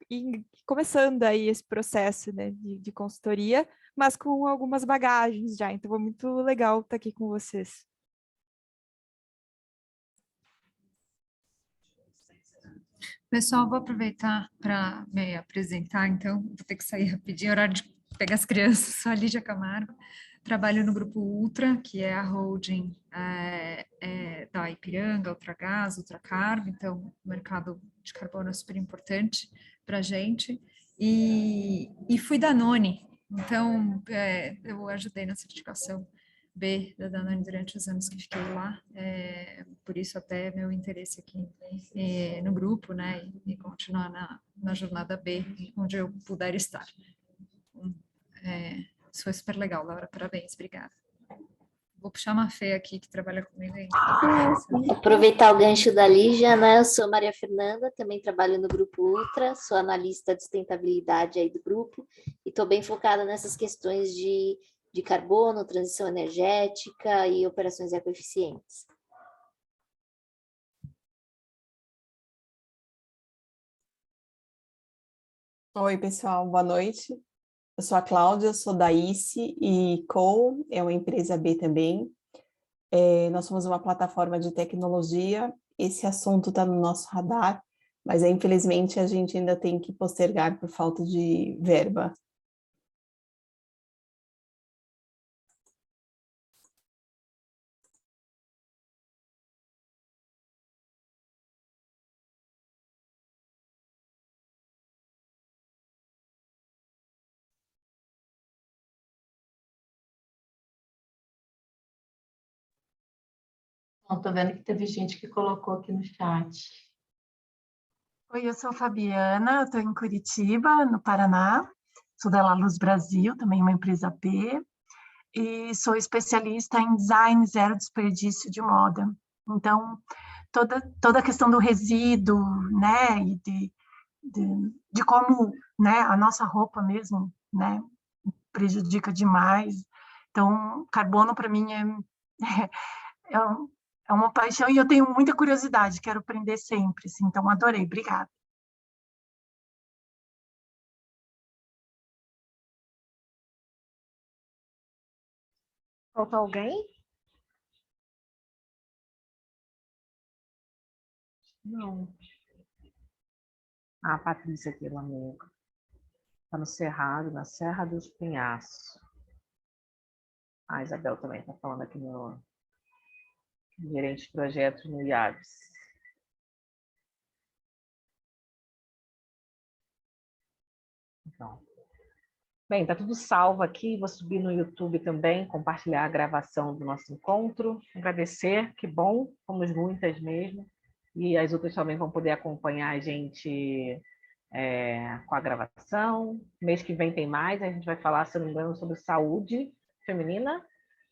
começando aí esse processo, né, de consultoria, mas com algumas bagagens já. Então, é muito legal estar aqui com vocês. Pessoal, vou aproveitar para me apresentar, então, vou ter que sair rapidinho, horário de pegar as crianças, sou a Lídia Camargo, trabalho no Grupo Ultra, que é a holding da Ipiranga, Ultragás, Ultracarbo, então o mercado de carbono é super importante para a gente, e fui da Danone, então eu ajudei na certificação B da Danone durante os anos que fiquei lá, por isso até meu interesse aqui no grupo, né, e continuar na jornada B, onde eu puder estar. Isso foi super legal, Laura, parabéns, obrigada. Vou puxar uma Fê aqui, que trabalha comigo aí. Aproveitar o gancho da Lígia, né? Eu sou Maria Fernanda, também trabalho no Grupo Ultra, sou analista de sustentabilidade aí do grupo, e estou bem focada nessas questões de carbono, transição energética e operações ecoeficientes. Oi, pessoal, boa noite. Eu sou a Cláudia, sou da ICE e Co, é uma empresa B também. Nós somos uma plataforma de tecnologia, esse assunto está no nosso radar, mas infelizmente a gente ainda tem que postergar por falta de verba. Estou vendo que teve gente que colocou aqui no chat. Oi, eu sou Fabiana, eu estou em Curitiba, no Paraná, sou da La Luz Brasil, também uma empresa B, e sou especialista em design zero desperdício de moda. Então, toda a questão do resíduo, né, e de como, né, a nossa roupa mesmo, né, prejudica demais. Então, carbono para mim é, é uma paixão e eu tenho muita curiosidade, quero aprender sempre, assim, então adorei, obrigada. Falta alguém? Não. Ah, a Patrícia aqui, uma amiga. Está no Cerrado, na Serra dos Pinhaços. A Isabel também está falando aqui no gerente de projetos no IABS. Então. Bem, está tudo salvo aqui, vou subir no YouTube também, compartilhar a gravação do nosso encontro, agradecer, que bom, fomos muitas mesmo, e as outras também vão poder acompanhar a gente com a gravação. Mês que vem tem mais, a gente vai falar, se não me engano, sobre saúde feminina.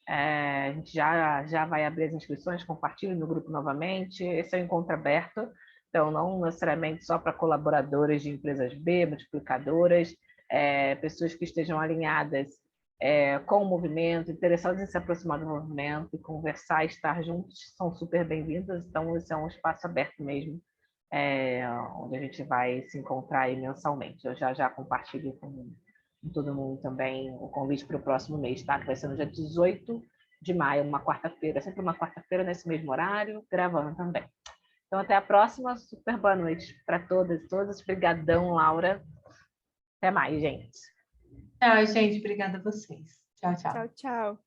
A gente já vai abrir as inscrições, compartilhe no grupo novamente. Esse é um encontro aberto, então não necessariamente só para colaboradores de empresas B, multiplicadoras, pessoas que estejam alinhadas com o movimento, interessadas em se aproximar do movimento e conversar, estar juntos, são super bem-vindas. Então, esse é um espaço aberto mesmo, onde a gente vai se encontrar aí mensalmente. Eu já compartilho com todo mundo também o convite para o próximo mês, tá? Que vai ser no dia 18 de maio, uma quarta-feira, sempre uma quarta-feira nesse mesmo horário, gravando também. Então, até a próxima, super boa noite para todas e todas. Obrigadão, Laura. Até mais, gente. Tchau, gente. Obrigada a vocês. Tchau, tchau. Tchau, tchau.